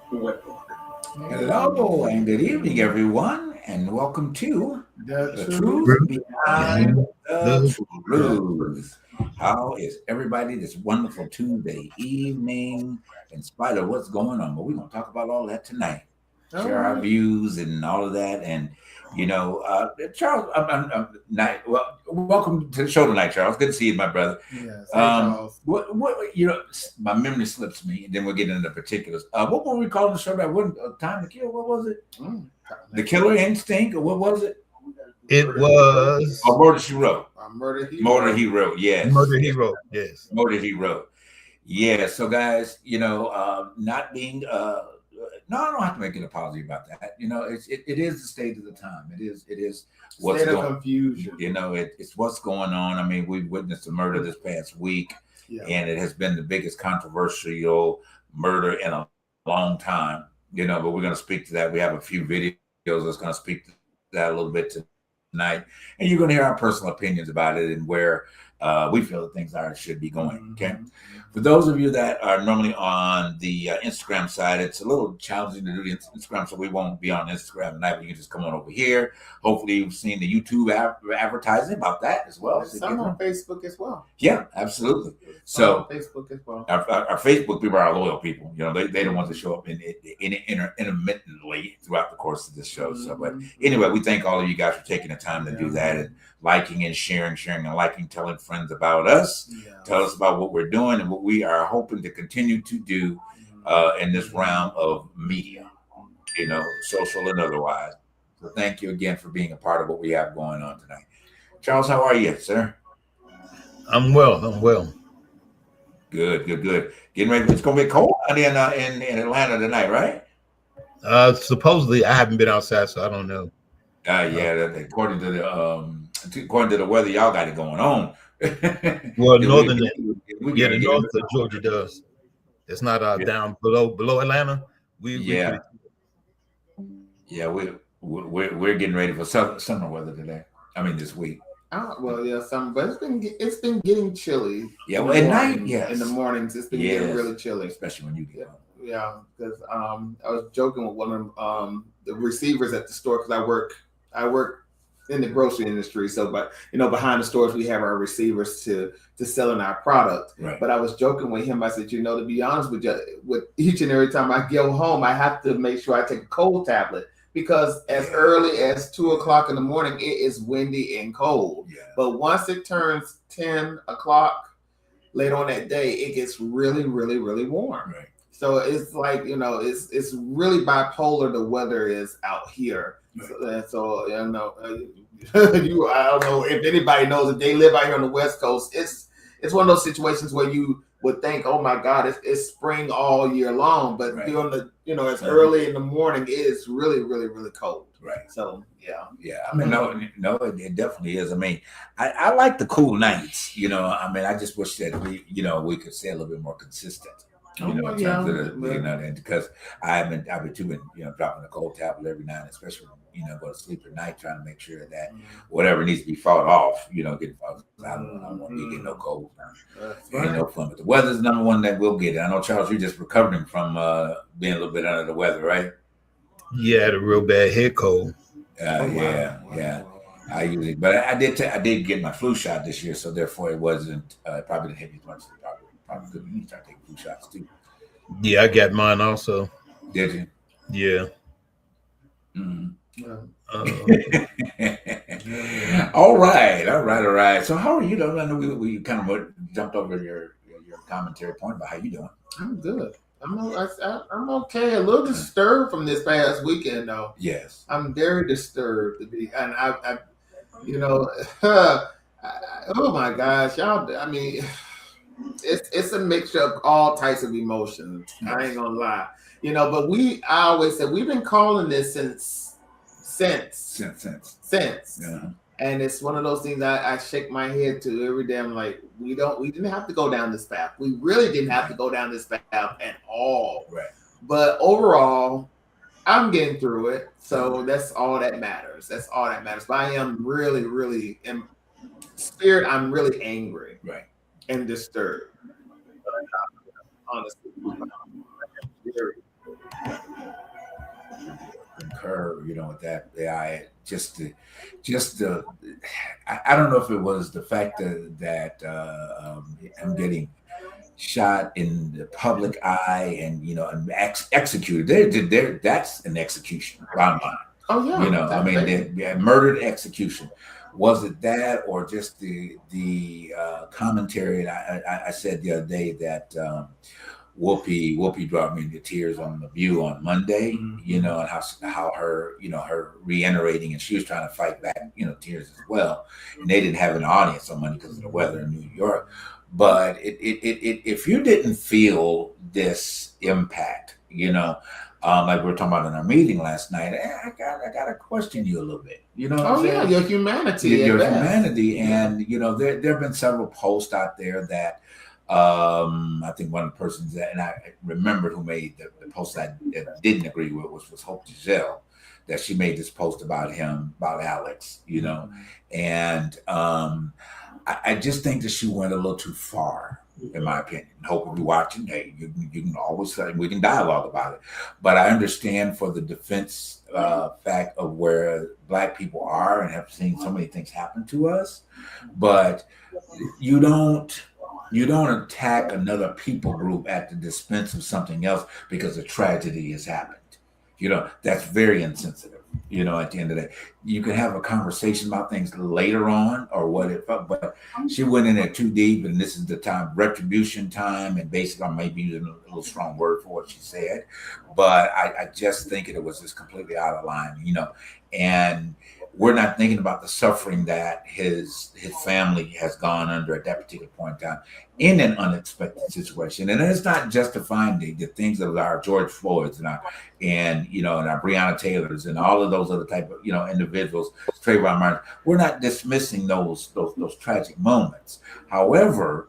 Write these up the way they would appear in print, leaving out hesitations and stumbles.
Hello and good evening, everyone, and welcome to The the truth. truth behind Behind the the truth. How is everybody this wonderful Tuesday evening, in spite of what's going on? But we're going to talk about all that tonight, All share our right. views and all of that. And, Charles, welcome to the show tonight, Charles. Good to see you, my brother. Yes. Hey, Charles. My memory slips me, and then we'll get into the particulars. What were we calling the show that wasn't Time to Kill? What was it? The Killer Instinct, or what was it? It was Oh, Murder She Wrote. Murder He Murder Wrote. He Wrote. Yes, Murder yes. Hero. Yes. Murder He Wrote. Yeah. So, guys, not being no, I don't have to make an apology about that. It is the state of the time. It is what's State of going. confusion. It's what's going on. I mean, we've witnessed a murder this past week, Yeah. and it has been the biggest controversial murder in a long time. But we're going to speak to that. We have a few videos that's going to speak to that a little bit tonight, and you're going to hear our personal opinions about it and where we feel that things are should be going. Okay. Mm-hmm. For those of you that are normally on the Instagram side, it's a little challenging to do the Instagram, so we won't be on Instagram tonight. But you can just come on over here. Hopefully, you've seen the YouTube advertising about that as well. There's some on Facebook as well. Yeah, absolutely. Some So on Facebook as well. our Facebook people are our loyal people. They the ones that show up intermittently throughout the course of this show. So, but anyway, we thank all of you guys for taking the time to do that and liking and sharing and liking, telling friends about us. Yeah. Tell us about what we're doing and what we are hoping to continue to do in this realm of media, social and otherwise. So thank you again for being a part of what we have going on tonight. Charles, how are you, sir? I'm well. Good. Getting ready. It's going to be cold in Atlanta tonight, right? Supposedly I haven't been outside, so I don't know. According to the weather, y'all got it going on. Well, the north of Georgia does. It's not down below Atlanta. We're we're getting ready for summer weather today. I mean, this week. Some, but it's been getting chilly. Yeah, well, at night, yes. In the mornings, it's been getting really chilly, especially when you get home. Yeah, because I was joking with one of the receivers at the store because I work in the grocery industry. So, but behind the stores we have our receivers to selling our product. Right. But I was joking with him. I said, to be honest with you, with each and every time I go home, I have to make sure I take a cold tablet. Because as early as 2:00 in the morning, it is windy and cold. Yeah. But once it turns 10:00 later on that day, it gets really, really, really warm. Right. So it's like, it's really bipolar the weather is out here. Right. So I don't know if anybody knows if they live out here on the West Coast. It's one of those situations where you would think, oh my God, it's spring all year long, but during the it's early in the morning, it is really, really, really cold. Right. So yeah. I mean, no, it definitely is. I mean, I like the cool nights. I mean, I just wish that we could stay a little bit more consistent. In terms of because I've been too dropping a cold tablet every night, especially go to sleep at night, trying to make sure that whatever needs to be fought off, get fought. I don't want to get no cold. Ain't no fun. But the weather's number one that we'll get. I know, Charles, you're just recovering from being a little bit under the weather, right? Yeah, I had a real bad head cold. Yeah. I usually, but I did get my flu shot this year, so therefore it wasn't probably didn't hit me as much as it probably could. You need to start taking flu shots too. Yeah, I got mine also. Did you? Yeah. Mm-hmm. All right. So how are you doing? I know we kind of jumped over your commentary point about how you doing. I'm good. I'm okay. A little disturbed from this past weekend, though. Yes, I'm very disturbed to be, and oh my gosh, y'all. I mean, it's a mixture of all types of emotions. I ain't gonna lie, But I always said we've been calling this since. Yeah. And it's one of those things I shake my head to every day. I'm like, we didn't have to go down this path. We really didn't have to go down this path at all. Right. But overall, I'm getting through it. So that's all that matters. But I am really, really, in spirit, I'm really angry. Right. And disturbed. Honestly. concur, with that. I I don't know if it was the fact that I'm getting shot in the public eye and and executed. That's an execution. Bottom line. Oh yeah. Murdered execution. Was it that, or just the commentary? And I said the other day that Whoopi brought me to tears on The View on Monday. And how her her reiterating, and she was trying to fight back tears as well, and they didn't have an audience on Monday because of the weather in New York. But if you didn't feel this impact, like we were talking about in our meeting last night, I got to question you a little bit. Your humanity. Your humanity. And, there have been several posts out there that I think one of the persons and I remembered who made the post that I didn't agree with was Hope Giselle, that she made this post about Alex, and I just think that she went a little too far, in my opinion. Hope if you're watching, hey, you can always say, we can dialogue about it. But I understand for the defense fact of where Black people are and have seen so many things happen to us. But you don't attack another people group at the expense of something else because a tragedy has happened. That's very insensitive. At the end of the day, you can have a conversation about things later on or what it felt, but she went in there too deep, and this is the time, retribution time, and basically I may be using a little strong word for what she said, but I just think it was just completely out of line, and we're not thinking about the suffering that his family has gone under at that particular point in time in an unexpected situation. And it's not justifying the things of our George Floyds and our Breonna Taylors and all of those other type of individuals, Trayvon Martin. We're not dismissing those tragic moments. However,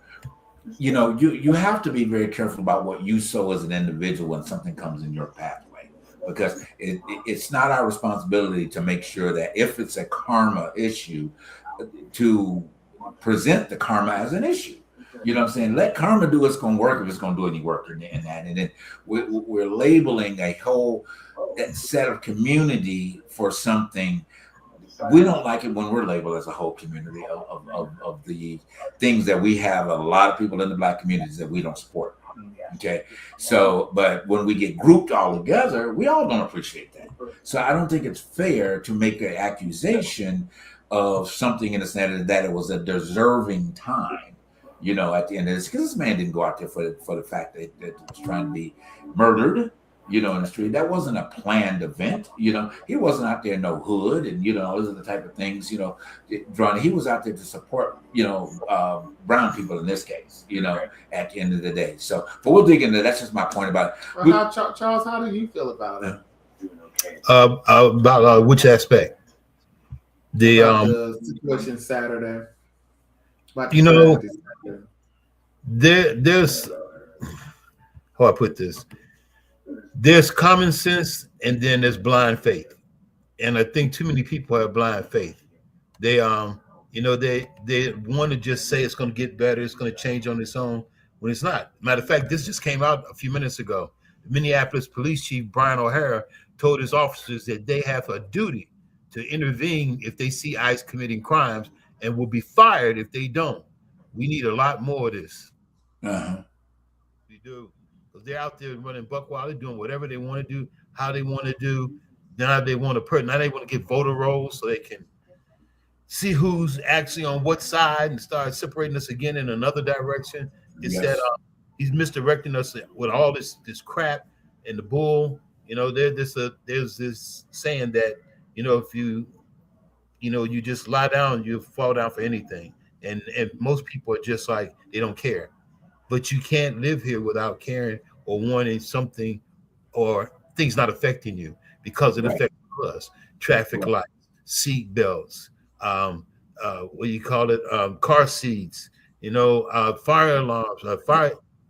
you have to be very careful about what you sow as an individual when something comes in your pathway. Because it's not our responsibility to make sure that if it's a karma issue, to present the karma as an issue. You know what I'm saying? Let karma do what's going to work if it's going to do any work in that. And then we're labeling a whole set of community for something. We don't like it when we're labeled as a whole community of the things that we have. A lot of people in the Black communities that we don't support. Okay, so but when we get grouped all together, we all don't appreciate that. So I don't think it's fair to make an accusation of something in the sense that it was a deserving time, at the end of this, because this man didn't go out there for the fact that he was trying to be murdered, in the street. That wasn't a planned event, he wasn't out there in no hood, and those are the type of things, he was out there to support, brown people in this case, at the end of the day. So, but we'll dig into that. That's just my point about it. Well, Charles, how do you feel about it? About which aspect? The situation Saturday. There's how I put this. There's common sense, and then there's blind faith, and I think too many people have blind faith. They they want to just say it's going to get better, it's going to change on its own, when it's not. Matter of fact, this just came out a few minutes ago. Minneapolis Police Chief Brian O'Hara told his officers that they have a duty to intervene if they see ICE committing crimes, and will be fired if they don't. We need a lot more of this. We do. Because they're out there running buck wild, they're doing whatever they want to do, how they want to do. Now they want to get voter rolls so they can see who's actually on what side and start separating us again in another direction. It's that he's misdirecting us with all this crap and the bull. There's this saying that if you just lie down, you fall down for anything, and most people are just like, they don't care. But you can't live here without caring or wanting something or things not affecting you, because it affects us. Traffic lights, seat belts, car seats, fire alarms,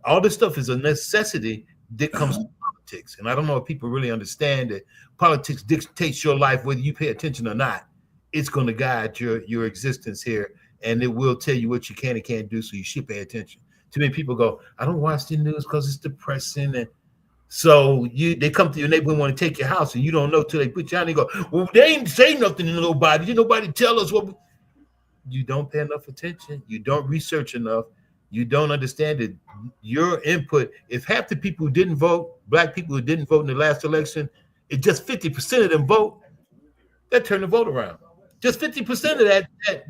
all this stuff is a necessity that comes from politics. And I don't know if people really understand that politics dictates your life, whether you pay attention or not. It's going to guide your existence here, and it will tell you what you can and can't do, so you should pay attention. Too many people go, I don't watch the news because it's depressing. And So they come to your neighborhood and want to take your house, and you don't know till they put you out and they go, well, they ain't say nothing to nobody. Did nobody tell us what? You don't pay enough attention. You don't research enough. You don't understand that your input. If half the people who didn't vote, black people who didn't vote in the last election, if just 50% of them vote, that turned the vote around. Just 50% of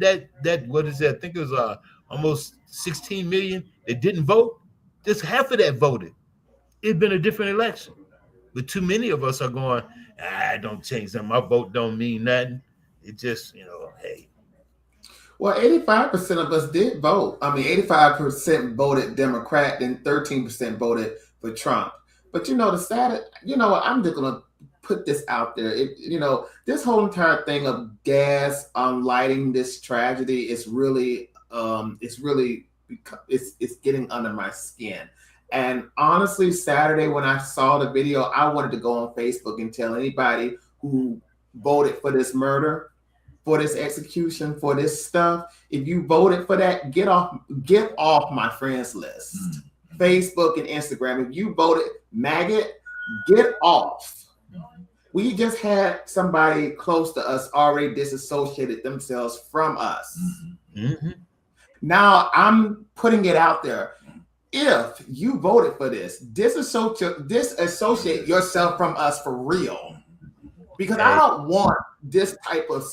that what is that? I think it was almost 16 million that didn't vote. Just half of that voted. It'd been a different election. But too many of us are going, don't change them. My vote don't mean nothing. It just, hey. Well, 85% of us did vote. I mean, 85% voted Democrat, and 13% voted for Trump. But the sad, I'm just gonna put this out there. This whole entire thing of gas lighting this tragedy is really, it's getting under my skin. And honestly, Saturday when I saw the video, I wanted to go on Facebook and tell anybody who voted for this murder, for this execution, for this stuff, if you voted for that, get off my friends list. Facebook and Instagram. If you voted maggot, get off. We just had somebody close to us already disassociated themselves from us. Now I'm putting it out there. If you voted for this, disassociate yourself from us for real. Because I don't want this type of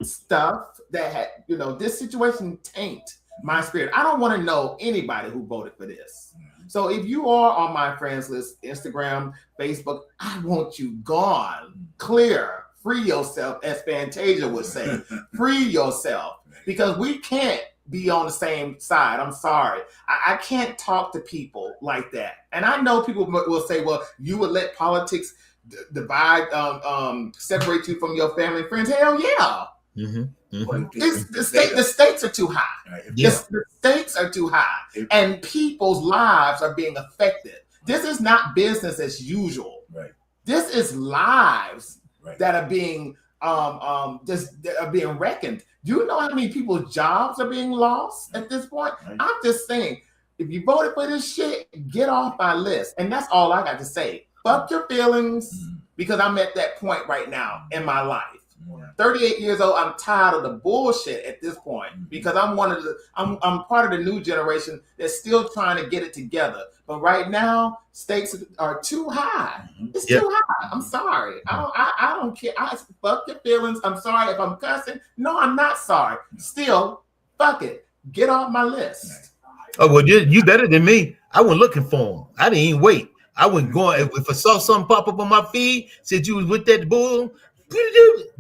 stuff that this situation taint my spirit. I don't want to know anybody who voted for this. So if you are on my friends list, Instagram, Facebook, I want you gone, clear, free yourself, as Fantasia would say. Free yourself. Because we can't be on the same side. I'm sorry. I can't talk to people like that. And I know people will say, well, you would let politics divide, separate you from your family and friends. Hell yeah. The stakes are too high. Right. Yeah. The stakes are too high. And people's lives are being affected. This is not business as usual. Right. This is lives that are being that are being reckoned. Do you know how many people's jobs are being lost at this point? Right. I'm just saying, if you voted for this shit, get off my list. And that's all I got to say. Fuck your feelings, because I'm at that point right now in my life. 38 years old, I'm tired of the bullshit at this point, because I'm part of the new generation that's still trying to get it together. But right now, stakes are too high. It's too high. I'm sorry. I don't care. Fuck your feelings. I'm sorry if I'm cussing. No, I'm not sorry. Still, fuck it. Get off my list. Oh, well, you better than me. I wasn't looking for them. I didn't even wait. I wasn't going. If I saw something pop up on my feed, said you was with that bull,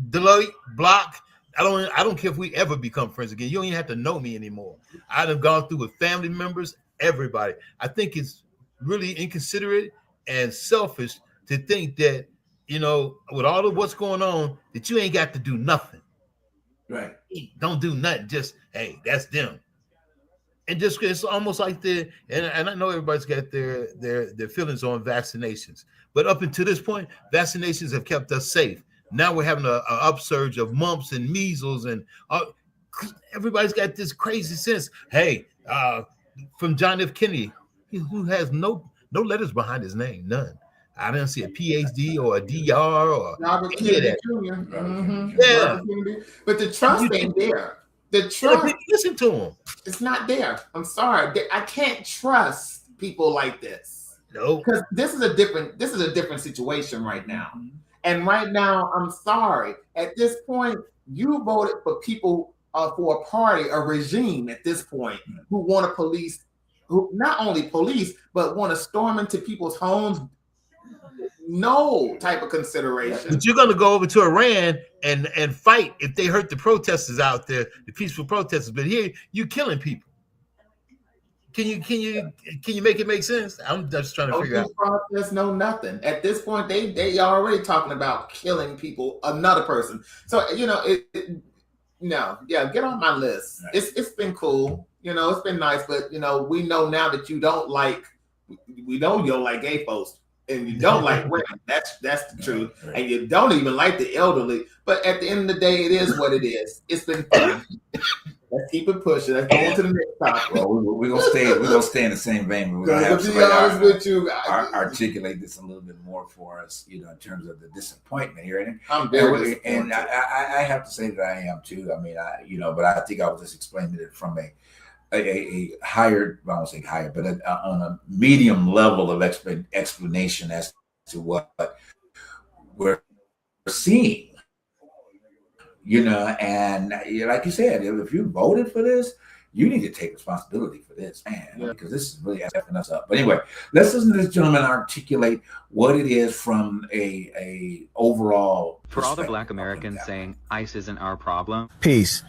delete, block. I don't care if we ever become friends again. You don't even have to know me anymore. I've gone through with family members, everybody. I think it's really inconsiderate and selfish to think that, with all of what's going on, that you ain't got to do nothing. Right. Don't do nothing. Just, hey, that's them. And just, it's almost like and I know everybody's got their feelings on vaccinations, but up until this point, vaccinations have kept us safe. Now we're having an upsurge of mumps and measles, and everybody's got this crazy sense. Hey, from John F. Kennedy, who has no letters behind his name, none. I didn't see a PhD or a DR or Robert Kennedy Jr. Yeah, but the trust ain't there. The trust, listen to him. It's not there. I'm sorry. I can't trust people like this. No, because this is a different situation right now. And right now, I'm sorry. At this point, you voted for people for a party, a regime at this point, who want to police, who not only police, but want to storm into people's homes. No type of consideration. But you're going to go over to Iran and fight if they hurt the protesters out there, the peaceful protesters. But here, you killing people. Can you make it make sense? I'm just trying to figure out. Process, no nothing. At this point, they already talking about killing people, another person. So get on my list. Right. It's been cool. It's been nice, but we know now that you don't like. We know you don't like gay folks, and you don't like women. That's the truth. Right. And you don't even like the elderly. But at the end of the day, it is what it is. It's been fun. Let's keep it pushing. Let's go on to the next topic. Well, we're gonna stay in the same vein. We're gonna have to be honest with you, articulate this a little bit more for us, in terms of the disappointment here. And I'm very and I have to say that I am too. I mean, but I think I was just explaining it from a higher, I won't say higher, but on a medium level of explanation as to what we're seeing. And like you said, if you voted for this, you need to take responsibility for this, man, because this is really effing us up. But anyway, let's listen to this gentleman articulate what it is from a overall. For all the Black Americans saying ICE isn't our problem. Peace.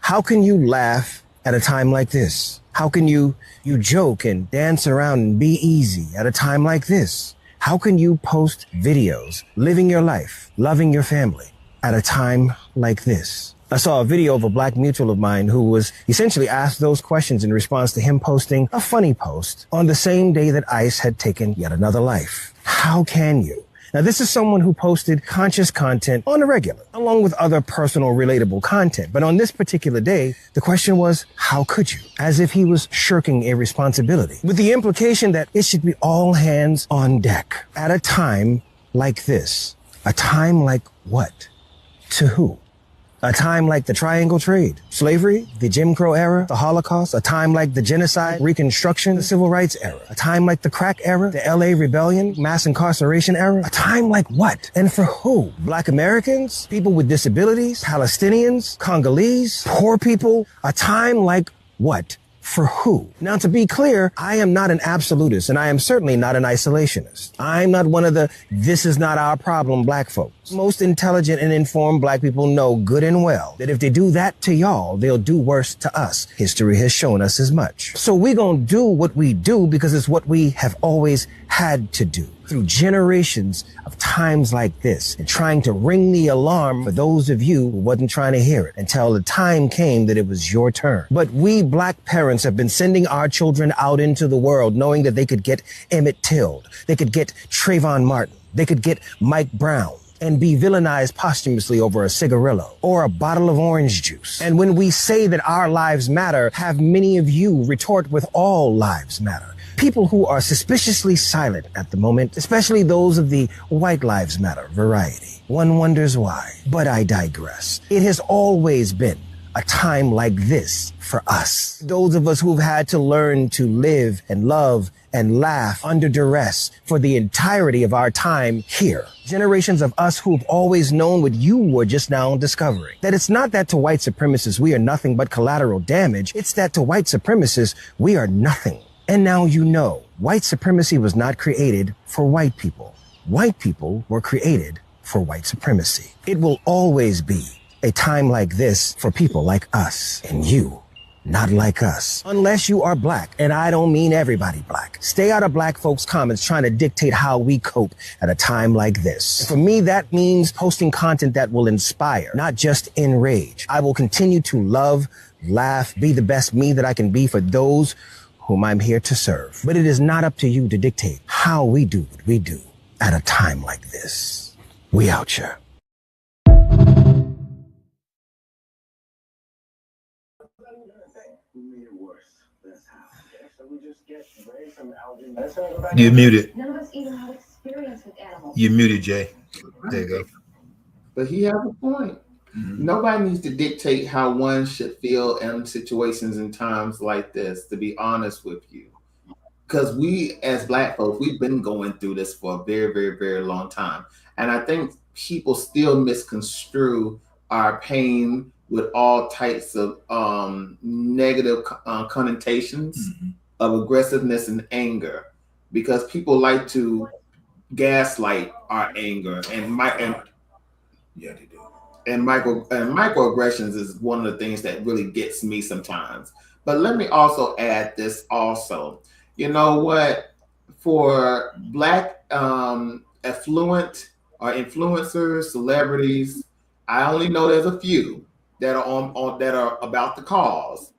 How can you laugh at a time like this? How can you joke and dance around and be easy at a time like this? How can you post videos, living your life, loving your family at a time like this? I saw a video of a Black mutual of mine who was essentially asked those questions in response to him posting a funny post on the same day that ICE had taken yet another life. How can you? Now, this is someone who posted conscious content on a regular, along with other personal, relatable content. But on this particular day, the question was, how could you? As if he was shirking a responsibility, with the implication that it should be all hands on deck at a time like this. A time like what? To who? A time like the Triangle Trade, slavery, the Jim Crow era, the Holocaust, a time like the genocide, Reconstruction, the Civil Rights era, a time like the crack era, the LA Rebellion, mass incarceration era, a time like what? And for who? Black Americans, people with disabilities, Palestinians, Congolese, poor people, a time like what? For who? Now, to be clear, I am not an absolutist, and I am certainly not an isolationist. I'm not one of the this is not our problem Black folks. Most intelligent and informed Black people know good and well that if they do that to y'all, they'll do worse to us. History has shown us as much. So we're gonna do what we do because it's what we have always had to do through generations of times like this, and trying to ring the alarm for those of you who wasn't trying to hear it until the time came that it was your turn. But we Black parents have been sending our children out into the world knowing that they could get Emmett Till, they could get Trayvon Martin, they could get Mike Brown, and be villainized posthumously over a cigarillo or a bottle of orange juice. And when we say that our lives matter, have many of you retort with all lives matter. People who are suspiciously silent at the moment, especially those of the white lives matter variety. One wonders why, but I digress. It has always been a time like this for us. Those of us who've had to learn to live and love and laugh under duress for the entirety of our time here. Generations of us who've always known what you were just now discovering. That it's not that to white supremacists we are nothing but collateral damage. It's that to white supremacists we are nothing. And now you know, white supremacy was not created for white people. White people were created for white supremacy. It will always be a time like this for people like us and you, not like us. Unless you are Black, and I don't mean everybody Black. Stay out of Black folks' comments trying to dictate how we cope at a time like this. For me, that means posting content that will inspire, not just enrage. I will continue to love, laugh, be the best me that I can be for those whom I'm here to serve. But it is not up to you to dictate how we do what we do at a time like this. We out here. You're muted. None of us even have experience with animals. You're muted, Jay. There you go. But he has a point. Mm-hmm. Nobody needs to dictate how one should feel in situations and times like this, to be honest with you. Because we, as Black folks, we've been going through this for a very, very, very long time. And I think people still misconstrue our pain with all types of negative connotations of aggressiveness and anger, because people like to gaslight our anger yeah, they do. And microaggressions is one of the things that really gets me sometimes. But let me also add this also. You know what? For Black affluent or influencers, celebrities, I only know there's a few that are on that are about the cause.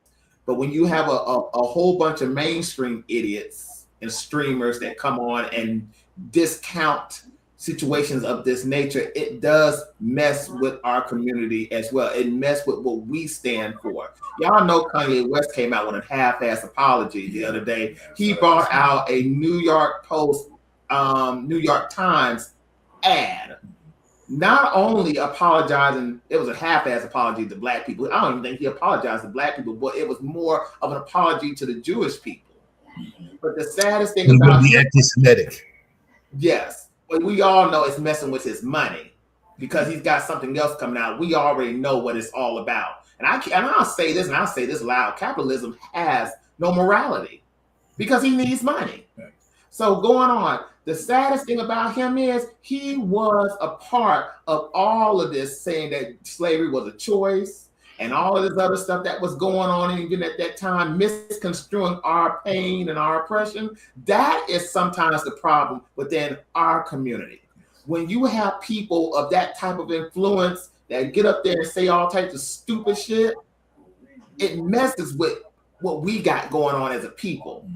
But when you have a whole bunch of mainstream idiots and streamers that come on and discount situations of this nature, it does mess with our community as well. It mess with what we stand for. Y'all know Kanye West came out with a half-ass apology the other day. He brought out a New York Post, New York Times ad, not only apologizing, it was a half-ass apology to Black people. I don't even think he apologized to Black people, but it was more of an apology to the Jewish people. But the saddest thing about the anti-Semitic. Yes, but we all know it's messing with his money because he's got something else coming out. We already know what it's all about. And I'll say this, and I'll say this loud: capitalism has no morality because he needs money. Right. So going on, the saddest thing about him is he was a part of all of this, saying that slavery was a choice and all of this other stuff that was going on even at that time, misconstruing our pain and our oppression. That is sometimes the problem within our community. When you have people of that type of influence that get up there and say all types of stupid shit, it messes with what we got going on as a people.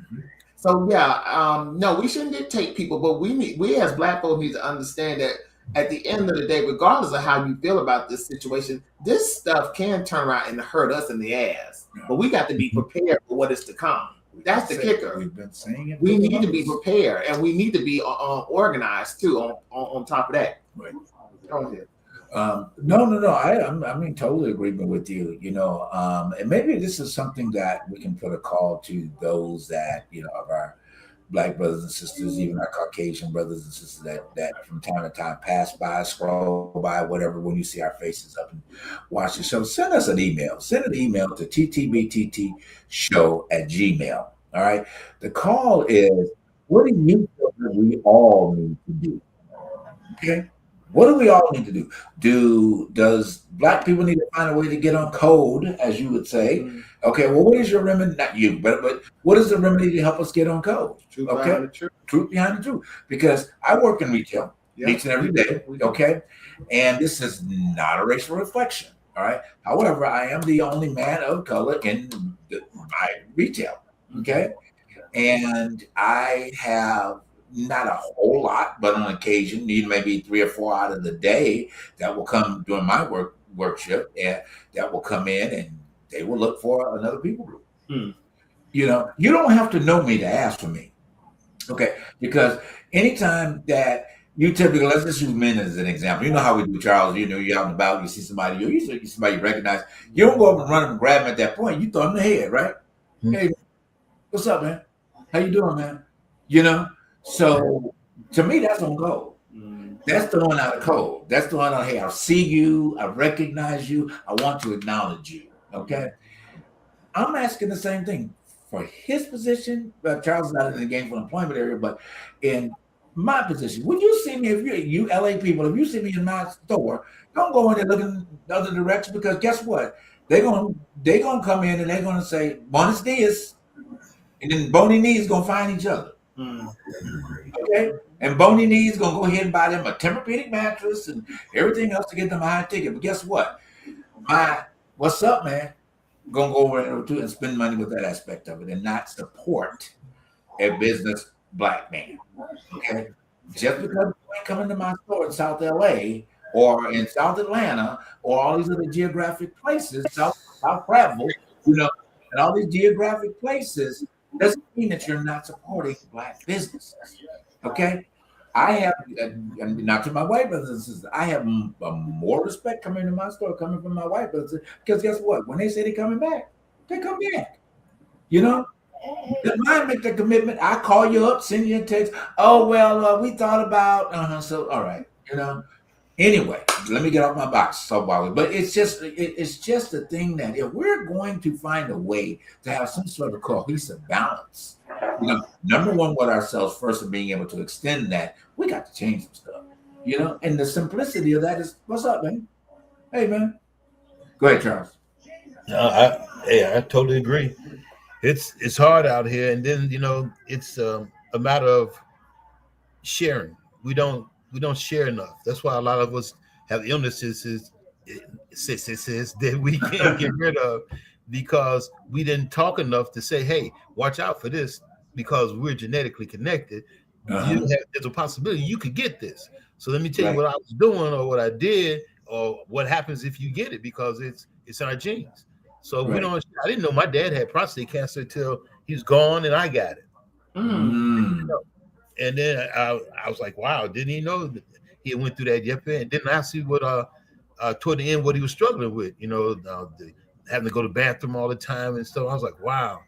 So yeah, no, we shouldn't dictate people, but we as Black folks need to understand that at the end of the day, regardless of how you feel about this situation, this stuff can turn around and hurt us in the ass. But we got to be prepared for what is to come. That's the kicker. We've been saying it. We need to be prepared, and we need to be organized too. On top of that, Right. Go ahead. No. I mean, totally agreement with you. You know, and maybe this is something that we can put a call to those that, you know, of our Black brothers and sisters, even our Caucasian brothers and sisters that from time to time pass by, scroll by, whatever, when you see our faces up and watch the show. Send us an email. Send an email to ttbttshow@gmail. All right. The call is, what do you feel that we all need to do? Okay. What do we all need to do? Does Black people need to find a way to get on code, as you would say? Okay, well, what is your remedy? Not you, but what is the remedy to help us get on code? Truth Okay, behind the truth. Truth behind the truth. Because I work in retail each and every day. Okay, and this is not a racial reflection. All right. However, I am the only man of color in my retail. Okay, and I have not a whole lot, but on occasion, need maybe 3 or 4 out of the day that will come during my work shift, and that will come in and they will look for another people group. You know, you don't have to know me to ask for me. Okay, because anytime that you typically, let's just use men as an example. You know how we do, Charles. You know, you're out and about, you see somebody, you see somebody you recognize. You don't go up and run them and grab them at that point. You throw them in the head, right? Hey, what's up, man? How you doing, man? You know. So to me, that's on code. That's throwing out a code. That's throwing out, hey, I see you, I recognize you, I want to acknowledge you. Okay. I'm asking the same thing for his position. Charles is not in the gainful employment area, but in my position, would you see me, if you LA people, if you see me in my store, don't go in there looking the other direction, because guess what? They're gonna come in and they're gonna say, Buenos dias, and then Bony Knees gonna find each other. Okay, and Bony Knees gonna go ahead and buy them a Tempur-Pedic mattress and everything else to get them a high ticket. But guess what? What's up, man? Gonna go over there too and spend money with that aspect of it and not support a business Black man. Okay, just because you ain't coming to my store in South LA or in South Atlanta or all these other geographic places, South Prattville, you know, and all these geographic places, doesn't mean that you're not supporting Black businesses. Okay, I have, and not to my white brothers and sisters, I have more respect coming to my store coming from my white brothers, because guess what? When they say they're coming back, they come back. You know, if I make the commitment, I call you up, send you a text. Oh well, we thought about. So all right, you know. Anyway, let me get off my box. But it's just a thing that if we're going to find a way to have some sort of cohesive balance, you know, number one with ourselves first, and being able to extend that, we got to change some stuff, you know. And the simplicity of that is, what's up, man? Hey, man. Go ahead, Charles. I totally agree. It's hard out here, and then, you know, it's a matter of sharing. We don't share enough. That's why a lot of us have illnesses that we can't get rid of, because we didn't talk enough to say, hey, watch out for this, because we're genetically connected. There's a possibility you could get this. So let me tell you what I was doing or what I did or what happens if you get it, because it's in our genes. So we don't. I didn't know my dad had prostate cancer until he's gone and I got it. Mm. And then I was like, wow, didn't he know that he went through that yet? And didn't I see what toward the end what he was struggling with, having to go to the bathroom all the time and stuff. I was like, wow.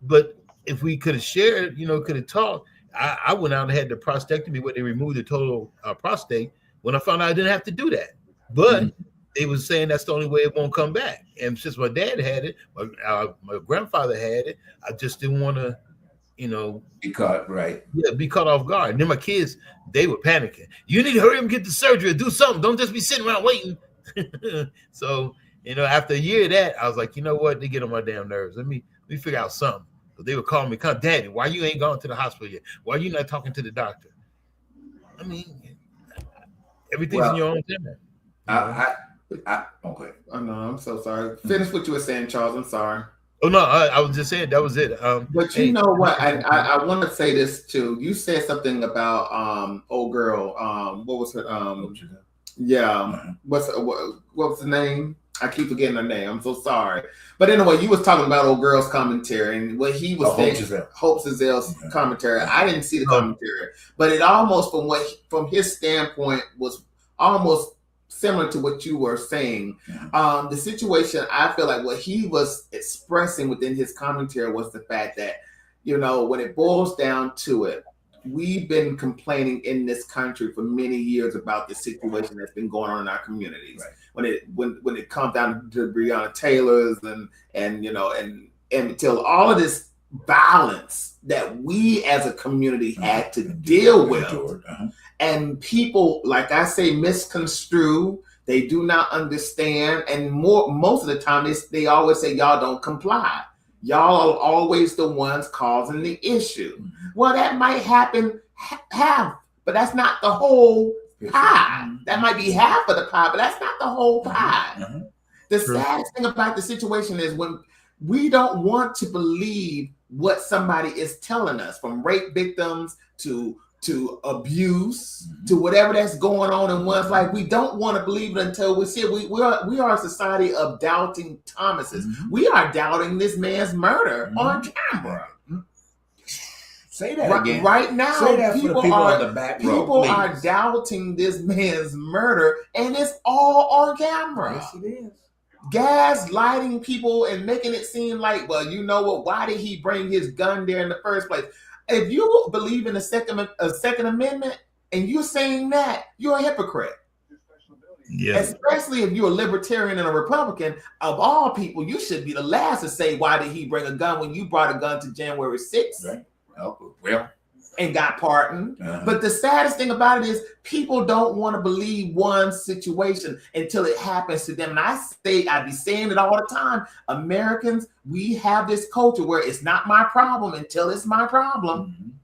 But if we could have shared, could have talked, I went out and had the prostatectomy where they removed the total prostate when I found out I didn't have to do that. But they was saying that's the only way it won't come back. And since my dad had it, my grandfather had it, I just didn't want to, be caught, be caught off guard. And then my kids, they were panicking. You need to hurry up and get the surgery or do something. Don't just be sitting around waiting. So, after a year of that, I was like, you know what? They get on my damn nerves. Let me figure out something. So they would call me, come, Daddy, why you ain't gone to the hospital yet? Why you not talking to the doctor? I mean, everything's in your own time. Okay. Oh, no, I'm so sorry. Finish what you were saying, Charles. I'm sorry. Oh no, I was just saying that was it. But you know what? I want to say this too. You said something about old girl. What was her? What was the name? I keep forgetting her name. I'm so sorry. But anyway, you was talking about old girl's commentary and what he was saying. Hope Chazelle's commentary. I didn't see the commentary, but it almost from his standpoint was almost similar to what you were saying. The situation, I feel like what he was expressing within his commentary was the fact that, when it boils down to it, we've been complaining in this country for many years about the situation that's been going on in our communities. Right. When it comes down to Breonna Taylor's and until all of this violence that we as a community had to deal with. And people, like I say, misconstrue. They do not understand. And most of the time, they always say, y'all don't comply. Y'all are always the ones causing the issue. Well, that might happen but that's not the whole pie. That might be half of the pie, but that's not the whole pie. The saddest thing about the situation is when we don't want to believe what somebody is telling us, from rape victims to abuse, to whatever that's going on in one's life. We don't want to believe it until we see it. We are a society of doubting Thomases. We are doubting this man's murder on camera. Say that again. Right now, say that people on the back row, people are doubting this man's murder, and it's all on camera. Yes, it is. Gaslighting people and making it seem like, well, you know what? Why did he bring his gun there in the first place? If you believe in the Second Amendment and you're saying that, you're a hypocrite. Yeah. Especially if you're a libertarian and a Republican, of all people, you should be the last to say, why did he bring a gun when you brought a gun to January 6th? Right. Oh, well. And got pardoned. But the saddest thing about it is people don't want to believe one situation until it happens to them. And I be saying it all the time. Americans, we have this culture where it's not my problem until it's my problem.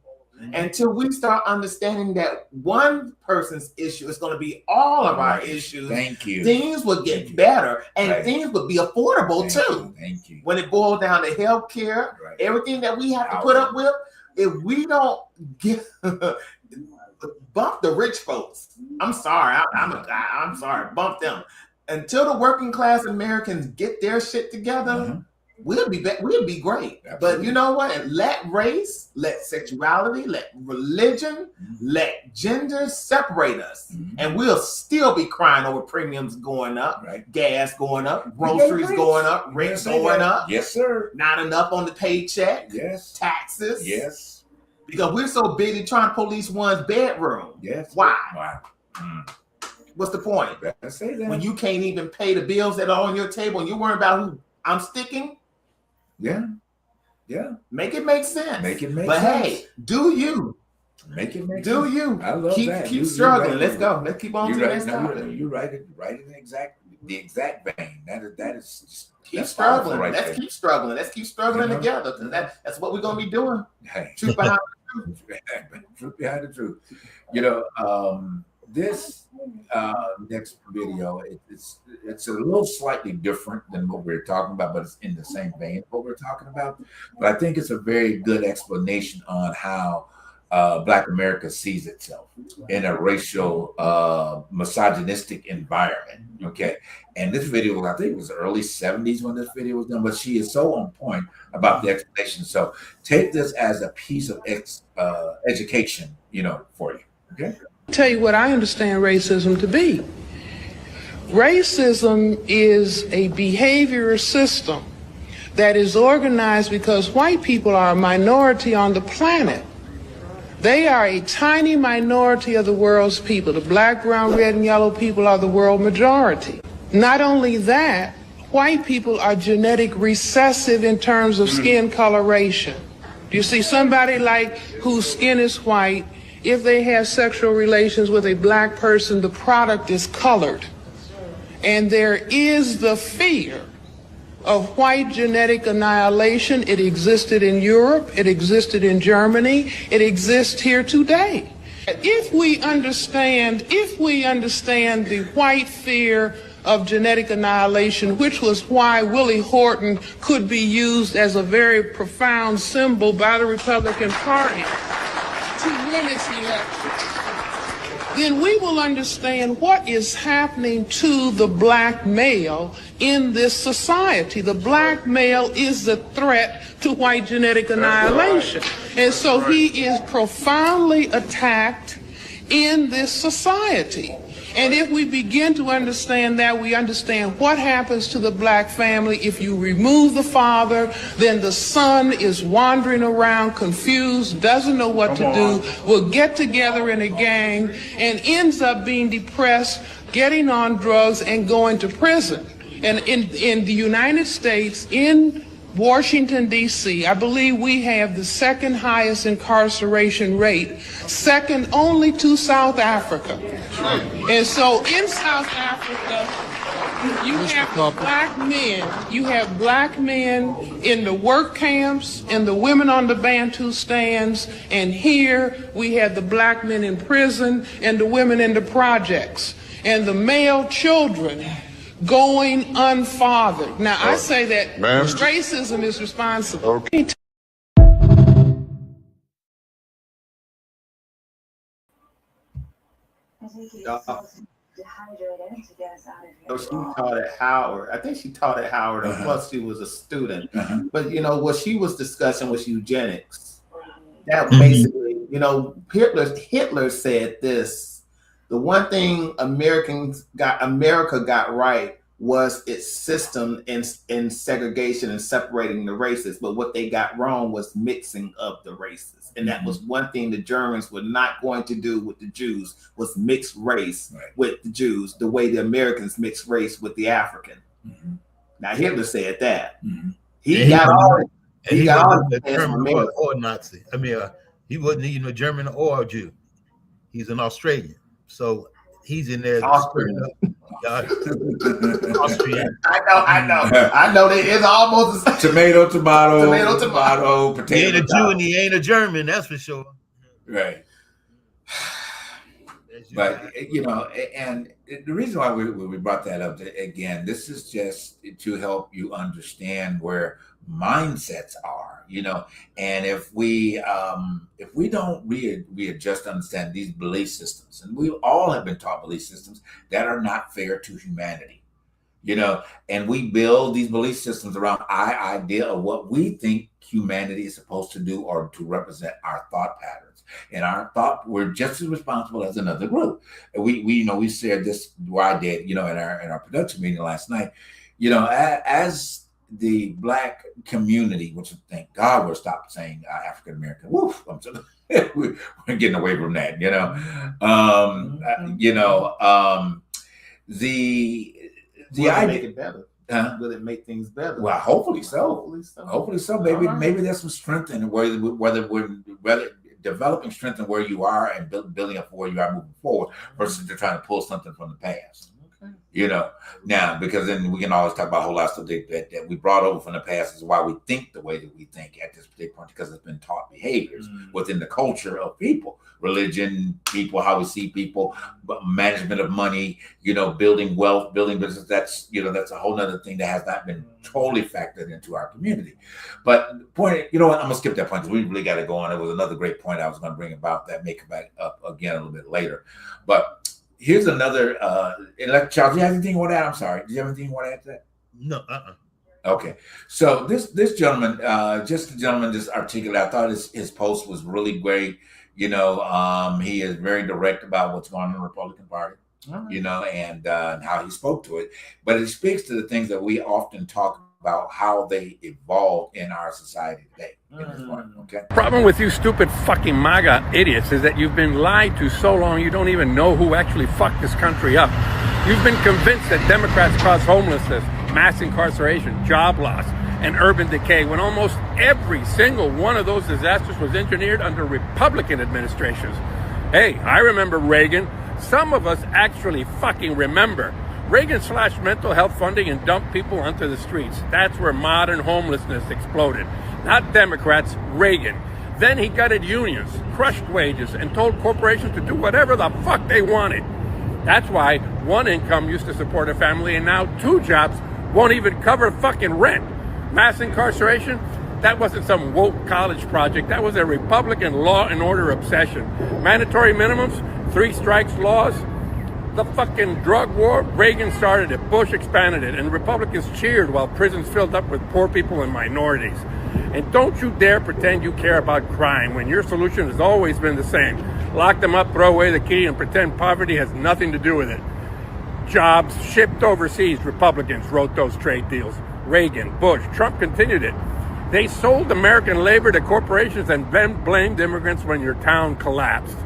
Until we start understanding that one person's issue is going to be all of our issues. Thank you. Things will get better and things will be affordable too. Thank you. When it boils down to health care, everything that we have to put up with, if we don't get bump the rich folks, I'm sorry, I'm sorry, bump them. Until the working class Americans get their shit together, we'll be great. Absolutely. But you know what? Let race, let sexuality, let religion, let gender separate us, and we'll still be crying over premiums going up, gas going up, groceries going up, rent going up. Yes, sir. Not enough on the paycheck. Yes. Taxes. Yes. Because we're so busy trying to police one's bedroom. Yes. Why? Wow. What's the point? I say that. When you can't even pay the bills that are on your table and you're worrying about who I'm sticking? Yeah. Yeah. Make it make sense. Make it make sense. But hey, do you? Make it make do sense. You? I love that. Keep struggling. Let's go. Let's keep on to the next topic. You're right. Right in the exact vein. That is just keep struggling. Let's keep struggling. Let's keep struggling together. Because that's what we're gonna be doing. Hey. Truth behind the truth. Truth behind the truth. This next video, it's a little slightly different than what we're talking about, but it's in the same vein of what we're talking about. But I think it's a very good explanation on how Black America sees itself in a racial, misogynistic environment. Okay. And this video, I think it was the early 70s when this video was done, but she is so on point about the explanation. So take this as a piece of education, for you. Okay. I'll tell you what I understand racism to be. Racism is a behavior system that is organized because white people are a minority on the planet. They are a tiny minority of the world's people. The black, brown, red, and yellow people are the world majority. Not only that, white people are genetic recessive in terms of skin coloration. You see somebody like whose skin is white, if they have sexual relations with a black person, the product is colored. And there is the fear of white genetic annihilation. It existed in Europe, it existed in Germany, it exists here today. If we understand the white fear of genetic annihilation, which was why Willie Horton could be used as a very profound symbol by the Republican Party to win its election, then we will understand what is happening to the black male in this society. The black male is the threat to white genetic annihilation. And so he is profoundly attacked in this society. And if we begin to understand that, we understand what happens to the black family. If you remove the father, then the son is wandering around confused, doesn't know what to do, will get together in a gang and ends up being depressed, getting on drugs and going to prison. And in the United States, in Washington, D.C., I believe we have the second highest incarceration rate, second only to South Africa. And so in South Africa, you have black men in the work camps and the women on the Bantu stands, and here we have the black men in prison and the women in the projects, and the male children going unfathered. Now, I say that racism is responsible. Okay. She taught at Howard. I think she taught at Howard, and plus she was a student. But what she was discussing was eugenics. That basically, Hitler said this. The one thing America got right was its system in segregation and separating the races. But what they got wrong was mixing of the races. And that was one thing the Germans were not going to do with the Jews, was mix race with the Jews, the way the Americans mixed race with the African. Now Hitler said that. He got all the German or Nazi. I mean, he wasn't even a German or a Jew. He's an Australian. So he's in there. Austrian. Austrian. I know. It's almost the same. Tomato, potato. Potato. He ain't a Jew and he ain't a German. That's for sure. Right. But and the reason why we brought that up again, this is just to help you understand where mindsets are. And if we don't readjust, understand these belief systems, and we all have been taught belief systems that are not fair to humanity, and we build these belief systems around our idea of what we think humanity is supposed to do or to represent our thought patterns. And our thought, we're just as responsible as another group. And we shared this where I did, in our production meeting last night, as the black community, which thank God we're stopped saying African American. Woof! We're getting away from that. The idea make it better. Will it make things better? Well, hopefully so. Hopefully so. Maybe there's some strength in whether we're developing strength in where you are and building up where you are moving forward versus they're trying to pull something from the past. You know, now because then we can always talk about a whole lot of stuff that we brought over from the past is why we think the way that we think at this particular point, because it's been taught behaviors within the culture of people, religion, people, how we see people, management of money, you know, building wealth, building business. That's, you know, that's a whole nother thing that has not been totally factored into our community. But the point, you know what, I'm gonna skip that point because we really got to go on. It was another great point I was going to bring about that, make it back up again a little bit later. But here's another, Charles, do you have anything you want to add? I'm sorry. Do you have anything you want to add to that? No, Okay. So this gentleman, just articulate. I thought his post was really great. You know, he is very direct about what's going on in the Republican Party, you know, and how he spoke to it. But it speaks to the things that we often talk about, how they evolve in our society today. Okay. Problem with you stupid fucking MAGA idiots is that you've been lied to so long you don't even know who actually fucked this country up. You've been convinced that Democrats cause homelessness, mass incarceration, job loss, and urban decay when almost every single one of those disasters was engineered under Republican administrations. Hey, I remember Reagan. Some of us actually fucking remember. Reagan slashed mental health funding and dumped people onto the streets. That's where modern homelessness exploded. Not Democrats, Reagan. Then he gutted unions, crushed wages, and told corporations to do whatever the fuck they wanted. That's why one income used to support a family and now two jobs won't even cover fucking rent. Mass incarceration? That wasn't some woke college project. That was a Republican law and order obsession. Mandatory minimums, 3 strikes laws. The fucking drug war, Reagan started it, Bush expanded it, and Republicans cheered while prisons filled up with poor people and minorities. And don't you dare pretend you care about crime when your solution has always been the same. Lock them up, throw away the key, and pretend poverty has nothing to do with it. Jobs shipped overseas, Republicans wrote those trade deals. Reagan, Bush, Trump continued it. They sold American labor to corporations and then blamed immigrants when your town collapsed.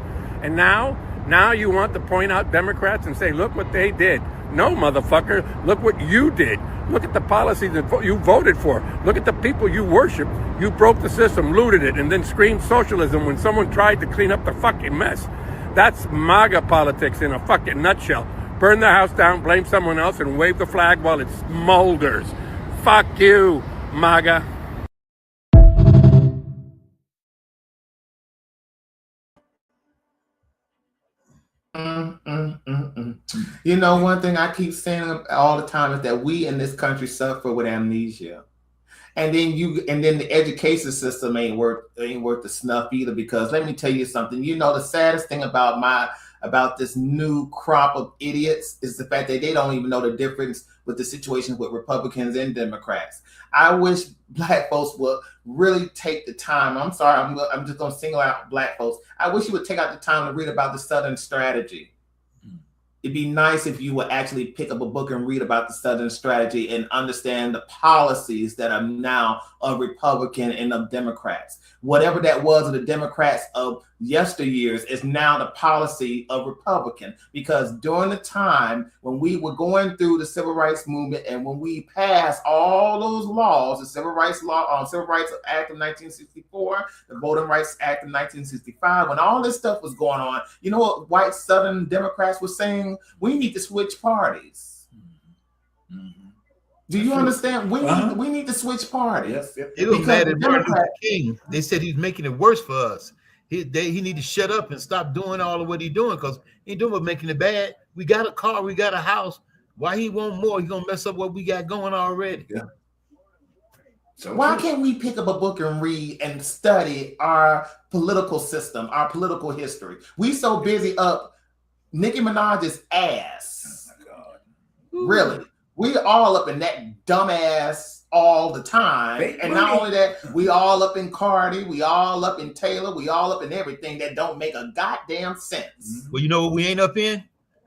And now you want to point out Democrats and say, look what they did. No, motherfucker, look what you did. Look at the policies that you voted for. Look at the people you worship. You broke the system, looted it, and then screamed socialism when someone tried to clean up the fucking mess. That's MAGA politics in a fucking nutshell. Burn the house down, blame someone else, and wave the flag while it smolders. Fuck you, MAGA. You know, one thing I keep saying all the time is that we in this country suffer with amnesia, and then the education system ain't worth the snuff either. Because let me tell you something. You know, the saddest thing about this new crop of idiots is the fact that they don't even know the difference with the situation with Republicans and Democrats. I wish Black folks would really take the time. I'm sorry, I'm just going to single out Black folks. I wish you would take out the time to read about the Southern strategy. It'd be nice if you would actually pick up a book and read about the Southern strategy and understand the policies that are now of Republican and of Democrats. Whatever that was of the Democrats of yesteryears is now the policy of Republican. Because during the time when we were going through the Civil Rights Movement and when we passed all those laws, the Civil Rights Act of 1964, the Voting Rights Act of 1965, when all this stuff was going on, you know what white Southern Democrats were saying? We need to switch parties. Mm-hmm. Do you understand? We need to switch parties. Yes. It was mad at Martin Luther King. They said he's making it worse for us. He need to shut up and stop doing all of what he's doing, because he ain't doing but making it bad. We got a car, we got a house. Why he want more? He's gonna mess up what we got going already. Yeah. So why can't we pick up a book and read and study our political system, our political history? We so busy up Nicki Minaj's ass. Oh my God. Really? We all up in that dumbass all the time. And not only that, we all up in Cardi, we all up in Taylor, we all up in everything that don't make a goddamn sense. Well, you know what we ain't up in?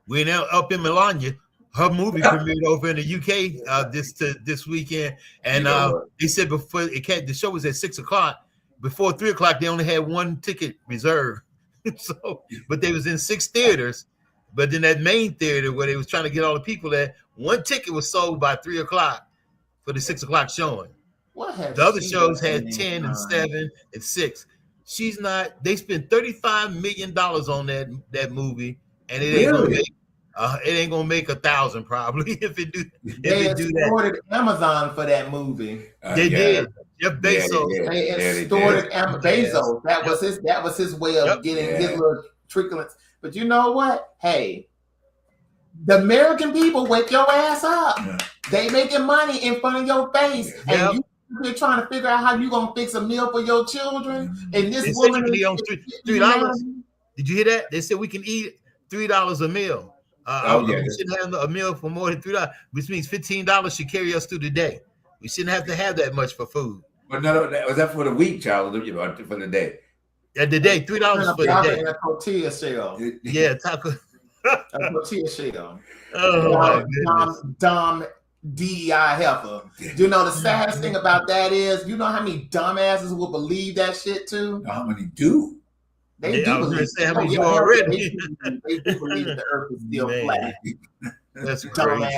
We ain't up in Melania. Her movie premiered over in the UK this weekend. And they said before the show was at 6:00. Before 3:00, they only had one ticket reserved. But they was in 6 theaters. But then that main theater where they was trying to get all the people there, one ticket was sold by 3:00 for the 6:00 showing. The other shows had 10 and 7 and 6. They spent $35 million on that movie, and it ain't gonna make. It ain't gonna make 1,000 probably if it do. They If it do that, extorted Amazon for that movie. they did. Jeff Bezos. They extorted Bezos. That was his way of getting his little trickles. But you know what? Hey, the American people, wake your ass up. They making money in front of your face, and you're trying to figure out how you gonna fix a meal for your children. And this woman is $3. Did you hear that? They said we can eat $3 a meal. We shouldn't have a meal for more than $3, which means $15 should carry us through the day. We shouldn't have to have that much for food. But no, was that for the week, Charles? For the day? At the day, $3 for the day. A tortilla shell. Yeah, taco. A tortilla shell. Oh, dumb DEI heifer. You know the saddest thing about that is, you know how many dumbasses will believe that shit too? How many do? They do believe. How many do already? They do believe the earth is still flat. That's crazy.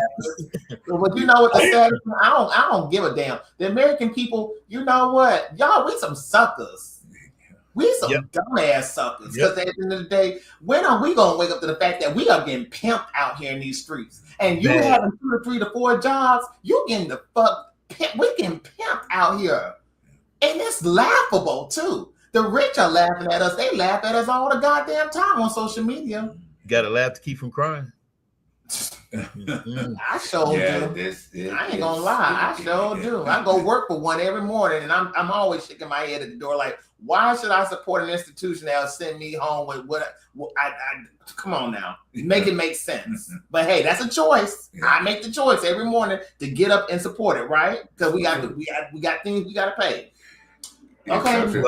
But you know what the saddest thing? I don't give a damn. The American people, you know what? Y'all, we some suckers. We some dumbass suckers. Because at the end of the day, when are we gonna wake up to the fact that we are getting pimped out here in these streets? And you having 2 to 3 to 4 jobs, you getting the fuck we getting pimped out here. And it's laughable too. The rich are laughing at us. They laugh at us all the goddamn time on social media. You gotta laugh to keep from crying. I sure do. I ain't gonna lie. I sure do. I go work for one every morning, and I'm always shaking my head at the door like, why should I support an institution that'll send me home with what I come on now, make it make sense. But hey, that's a choice. I make the choice every morning to get up and support it, right? Because we got things we got to pay. Okay.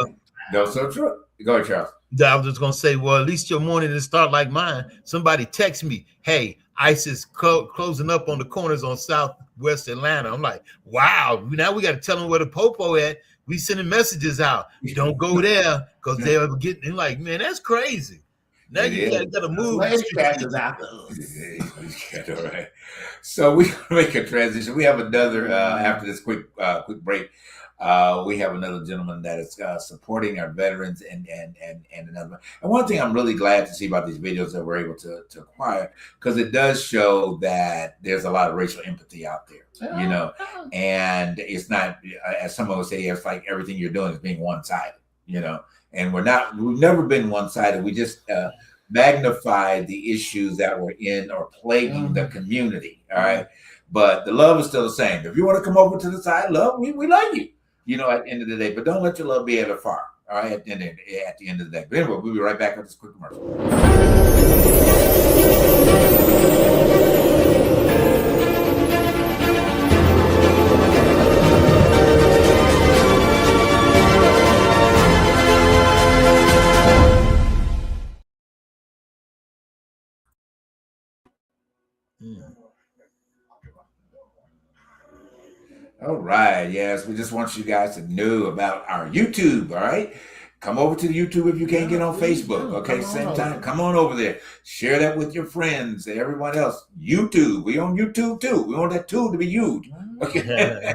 No, so true. Go ahead, Charles. I was just gonna say, well, at least your morning didn't start like mine. Somebody text me, hey, ICE is closing up on the corners on Southwest Atlanta. I'm like, wow, now we got to tell them where the popo at. We sending messages out. Don't go there because they're getting like, man, that's crazy. Now you got to move. All right. So we're gonna make a transition. We have another after this quick break. We have another gentleman that is supporting our veterans and another. And one thing I'm really glad to see about these videos that we're able to acquire, because it does show that there's a lot of racial empathy out there, you know, and it's not, as some of us say, it's like everything you're doing is being one-sided, you know, and we've never been one-sided. We just magnify the issues that were in or plaguing the community. All right. But the love is still the same. If you want to come over to the side, love, we like you. You know, at the end of the day, but don't let your love be ever far. All right, at the end of the day. But anyway, we'll be right back with this quick commercial. All right. Yes, we just want you guys to know about our YouTube. All right. Come over to the YouTube if you can't get on Facebook. Okay. Same time. Come on over there. Share that with your friends and everyone else. YouTube. We on YouTube too. We want that tool to be used. Okay.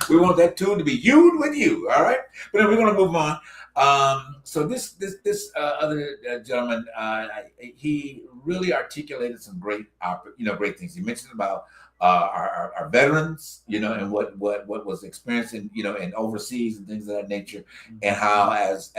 We want that tool to be used with you. All right. But then we're going to move on. So this other gentleman, he really articulated some great things. He mentioned about our veterans, you know, and what was experienced in, you know, and overseas and things of that nature, and how as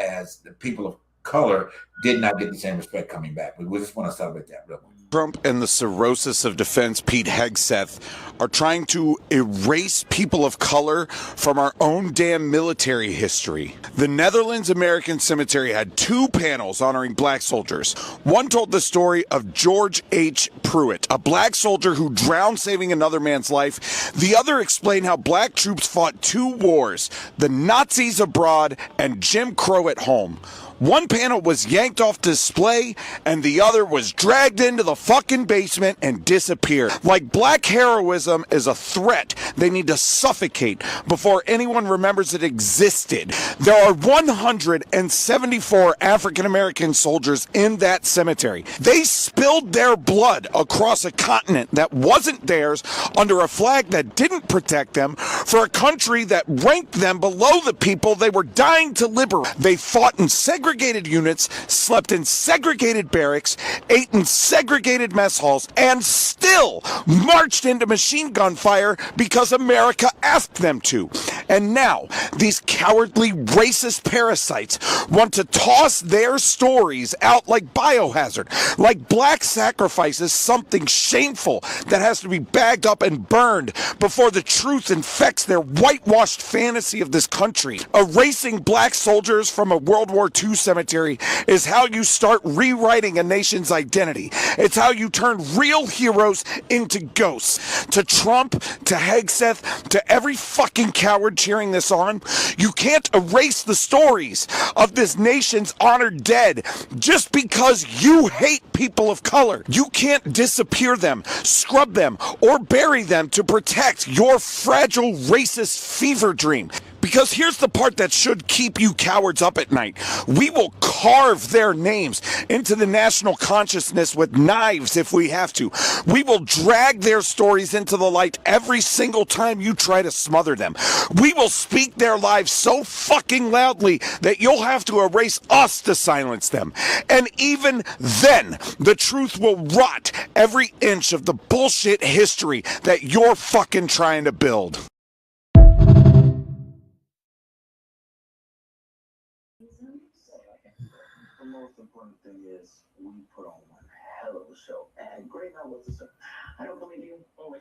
the people of color did not get the same respect coming back. We just want to celebrate that real quick. Trump and the cirrhosis of defense, Pete Hegseth, are trying to erase people of color from our own damn military history. The Netherlands American Cemetery had 2 panels honoring black soldiers. One told the story of George H. Pruitt, a black soldier who drowned saving another man's life. The other explained how black troops fought 2 wars, the Nazis abroad and Jim Crow at home. One panel was yanked off display and the other was dragged into the fucking basement and disappeared. Like black heroism is a threat they need to suffocate before anyone remembers it existed. There are 174 African American soldiers in that cemetery. They spilled their blood across a continent that wasn't theirs under a flag that didn't protect them for a country that ranked them below the people they were dying to liberate. They fought in segregation segregated units, slept in segregated barracks, ate in segregated mess halls, and still marched into machine gun fire because America asked them to. And now, these cowardly racist parasites want to toss their stories out like biohazard, like black sacrifice is something shameful that has to be bagged up and burned before the truth infects their whitewashed fantasy of this country. Erasing black soldiers from a World War II cemetery is how you start rewriting a nation's identity. It's how you turn real heroes into ghosts. To Trump, to Hegseth, to every fucking coward cheering this on, you can't erase the stories of this nation's honored dead just because you hate people of color. You can't disappear them, scrub them, or bury them to protect your fragile racist fever dream. Because here's the part that should keep you cowards up at night. We will carve their names into the national consciousness with knives if we have to. We will drag their stories into the light every single time you try to smother them. We will speak their lives so fucking loudly that you'll have to erase us to silence them. And even then, the truth will rot every inch of the bullshit history that you're fucking trying to build.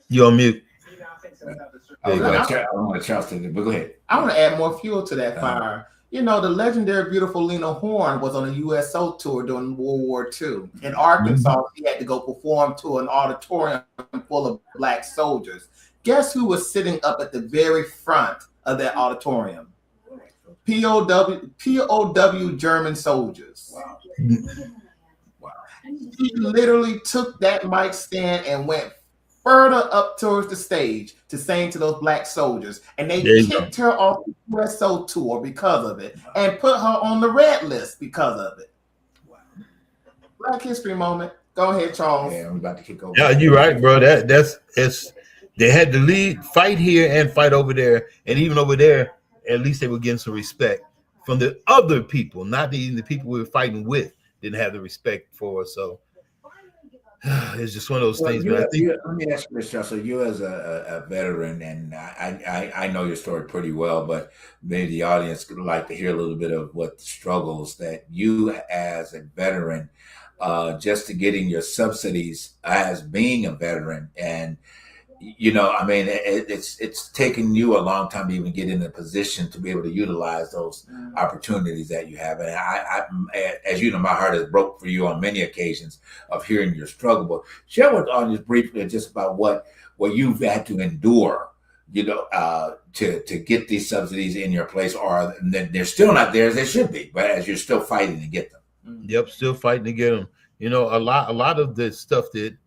You on mute. I want to Charleston, but go ahead. I want to add more fuel to that fire. You know, the legendary beautiful Lena Horne was on a USO tour during World War II. In Arkansas, she had to go perform to an auditorium full of black soldiers. Guess who was sitting up at the very front of that auditorium? POW German soldiers. Wow. She literally took that mic stand and went further up towards the stage to sing to those black soldiers, and they kicked her off the USO tour because of it, and put her on the red list because of it. Wow. Black History Moment. Go ahead, Charles. Yeah, I'm about to kick over. Yeah, you're right, bro. That's they had to lead, fight here and fight over there, and even over there, at least they were getting some respect from the other people, not even the people we were fighting with. Didn't have the respect for us, so it's just one of those things. But I think, let me ask you this, Charles. So you as a veteran, and I know your story pretty well, but maybe the audience would like to hear a little bit of what the struggles that you as a veteran, just to getting your subsidies as being a veteran. And you know, I mean, it's taken you a long time to even get in a position to be able to utilize those opportunities that you have. And I, as you know, my heart is broke for you on many occasions of hearing your struggle. But share with us briefly just about what you've had to endure, you know, to get these subsidies in your place, or they're still not there as they should be, but as you're still fighting to get them. Yep, still fighting to get them. You know, a lot of the stuff that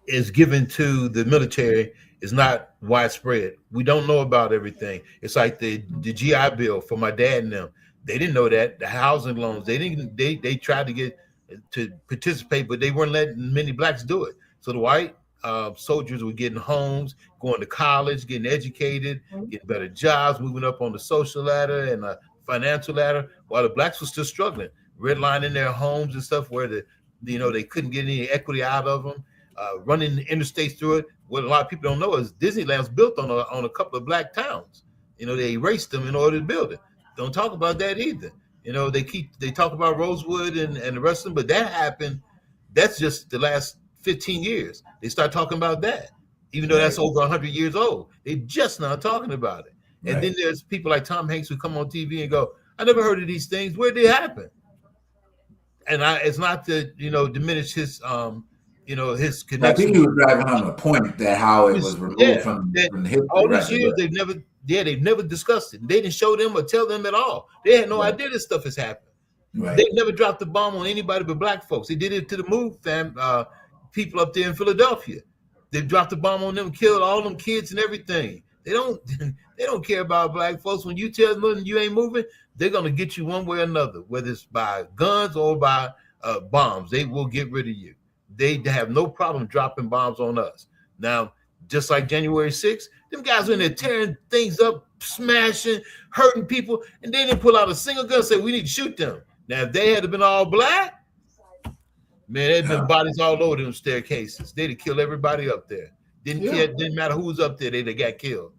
is given to the military is not widespread. We don't know about everything. It's like the GI Bill for my dad and them. They didn't know that. The housing loans, they tried to get to participate, but they weren't letting many blacks do it. So the white soldiers were getting homes, going to college, getting educated, getting better jobs, moving up on the social ladder and the financial ladder, while the blacks were still struggling, redlining their homes and stuff where they couldn't get any equity out of them. Running the interstates through it. What a lot of people don't know is Disneyland's built on a couple of black towns. You know, they erased them in order to build it. Don't talk about that either. You know, they talk about Rosewood and the rest of them, but that happened. That's just the last 15 years. They start talking about that, even though that's over 100 years old. They just not talking about it. And then there's people like Tom Hanks who come on TV and go, "I never heard of these things. Where did it happen?" And it's not to diminish his his connection. I think he was driving home a point that how it was removed from the history. All these years, they've never discussed it. They didn't show them or tell them at all. They had no idea this stuff has happened. Right. They never dropped the bomb on anybody but black folks. They did it to the Move people up there in Philadelphia. They dropped the bomb on them, killed all them kids and everything. They don't care about black folks. When you tell them you ain't moving, they're gonna get you one way or another, whether it's by guns or by bombs. They will get rid of you. They have no problem dropping bombs on us. Now, just like January 6th. Them guys were in there tearing things up, smashing, hurting people, and they didn't pull out a single gun and say, we need to shoot them. Now, if they had been all black, man, there'd been bodies all over them staircases. They'd have killed everybody up there. Didn't matter who was up there, they'd have got killed.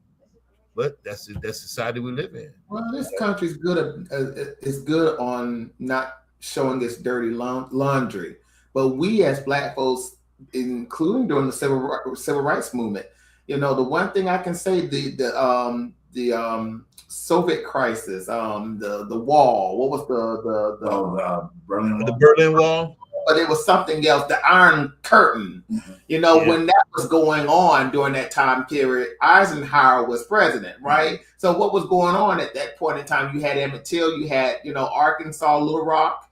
But that's the society we live in. Well, this country's good is good on not showing its dirty laundry. But we as black folks, including during the civil rights movement, you know, the one thing I can say, the Soviet crisis, the wall, what was the Berlin Wall? But it was something else, the Iron Curtain. You know, when that was going on during that time period, Eisenhower was president, right? So what was going on at that point in time? You had Emmett Till, you had, you know, Arkansas, Little Rock,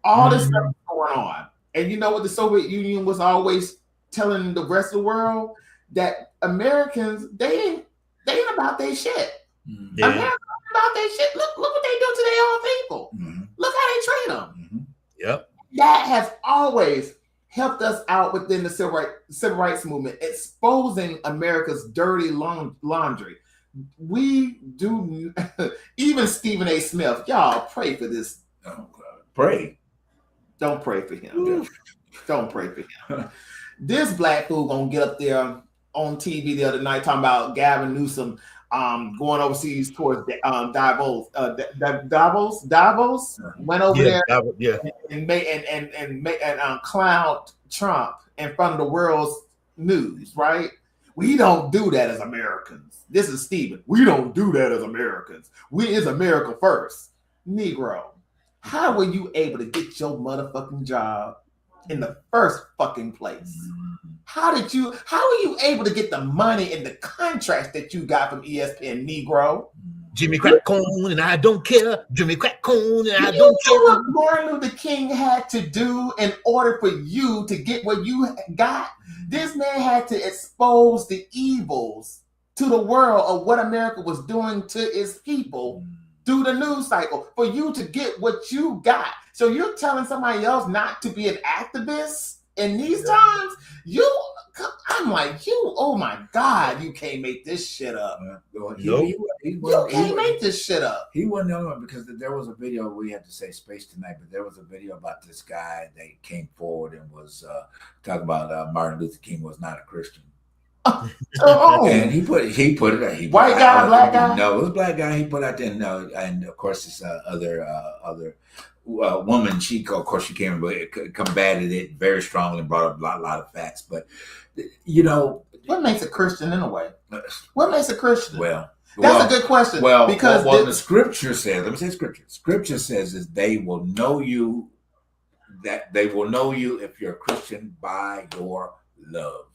all this stuff was going on. And you know what the Soviet Union was always telling the rest of the world? That Americans, they ain't about their shit. Yeah. Americans ain't about their shit. Look what they do to their own people. Look how they treat them. Yep. That has always helped us out within the civil rights movement, exposing America's dirty laundry. We do, even Stephen A. Smith, y'all pray for this. Pray. Don't pray for him. Don't pray for him. This black fool gonna get up there on TV the other night talking about Gavin Newsom going overseas towards Davos. Davos went over there and clowned Trump in front of the world's news, right? We don't do that as Americans. This is Stephen. We don't do that as Americans. We is America first. Negro, how were you able to get your motherfucking job in the first fucking place? How were you able to get the money and the contracts that you got from ESPN, Negro? Jimmy Crack Cone and I don't care. Jimmy Crack Cone and I don't You know care. what Martin Luther King had to do in order for you to get what you got? This man had to expose the evils to the world of what America was doing to its people through the news cycle for you to get what you got. So you're telling somebody else not to be an activist in these times? I'm like, oh my God, you can't make this shit up. You can't make this shit up. He wasn't the only one, because there was a video, we had to say Space Tonight, but there was a video about this guy that came forward and was talking about Martin Luther King was not a Christian. And he put it. White guy, black guy? No, it was a black guy. He put out there, and of course this other woman. She came and combated it very strongly and brought up a lot of facts. But you know, what makes a Christian in a way? What makes a Christian? That's a good question. Because the scripture says, let me say scripture. Scripture says is they will know you if you're a Christian by your love.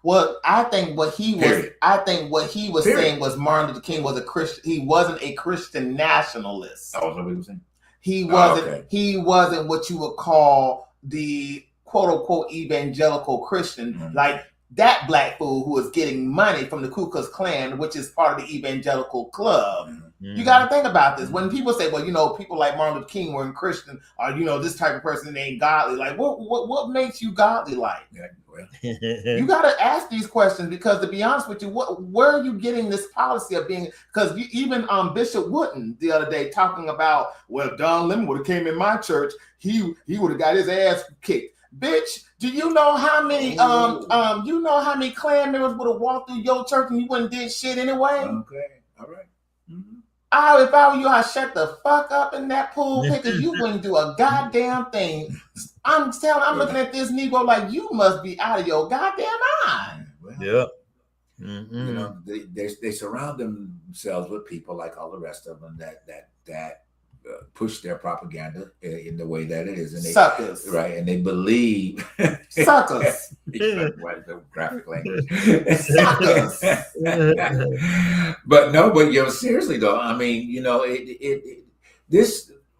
Well, I think what he was saying was Martin Luther King was a Christian. He wasn't a Christian nationalist. Oh, is that what he was saying? He wasn't. He wasn't what you would call the quote unquote evangelical Christian, like that black fool who was getting money from the Ku Klux Klan, which is part of the evangelical club. You got to think about this. When people say, well, you know, people like Martin Luther King weren't Christian, or, you know, this type of person ain't godly. Like, what makes you godly like? You got to ask these questions, because to be honest with you, where are you getting this policy of being, because even Bishop Wooten the other day talking about, well, Don Lemon would have came in my church, he would have got his ass kicked. Bitch, do you know how many Klan members would have walked through your church and you wouldn't did shit anyway? Okay, all right. If I were you, I'd shut the fuck up in that pool, because you wouldn't do a goddamn thing. I'm looking at this Negro like, you must be out of your goddamn mind. Yeah. You know, they surround themselves with people like all the rest of them that push their propaganda in the way that it is, and suckers, right? And they believe suckers. Graphic language, suckers. But you know, seriously though, I mean, you know,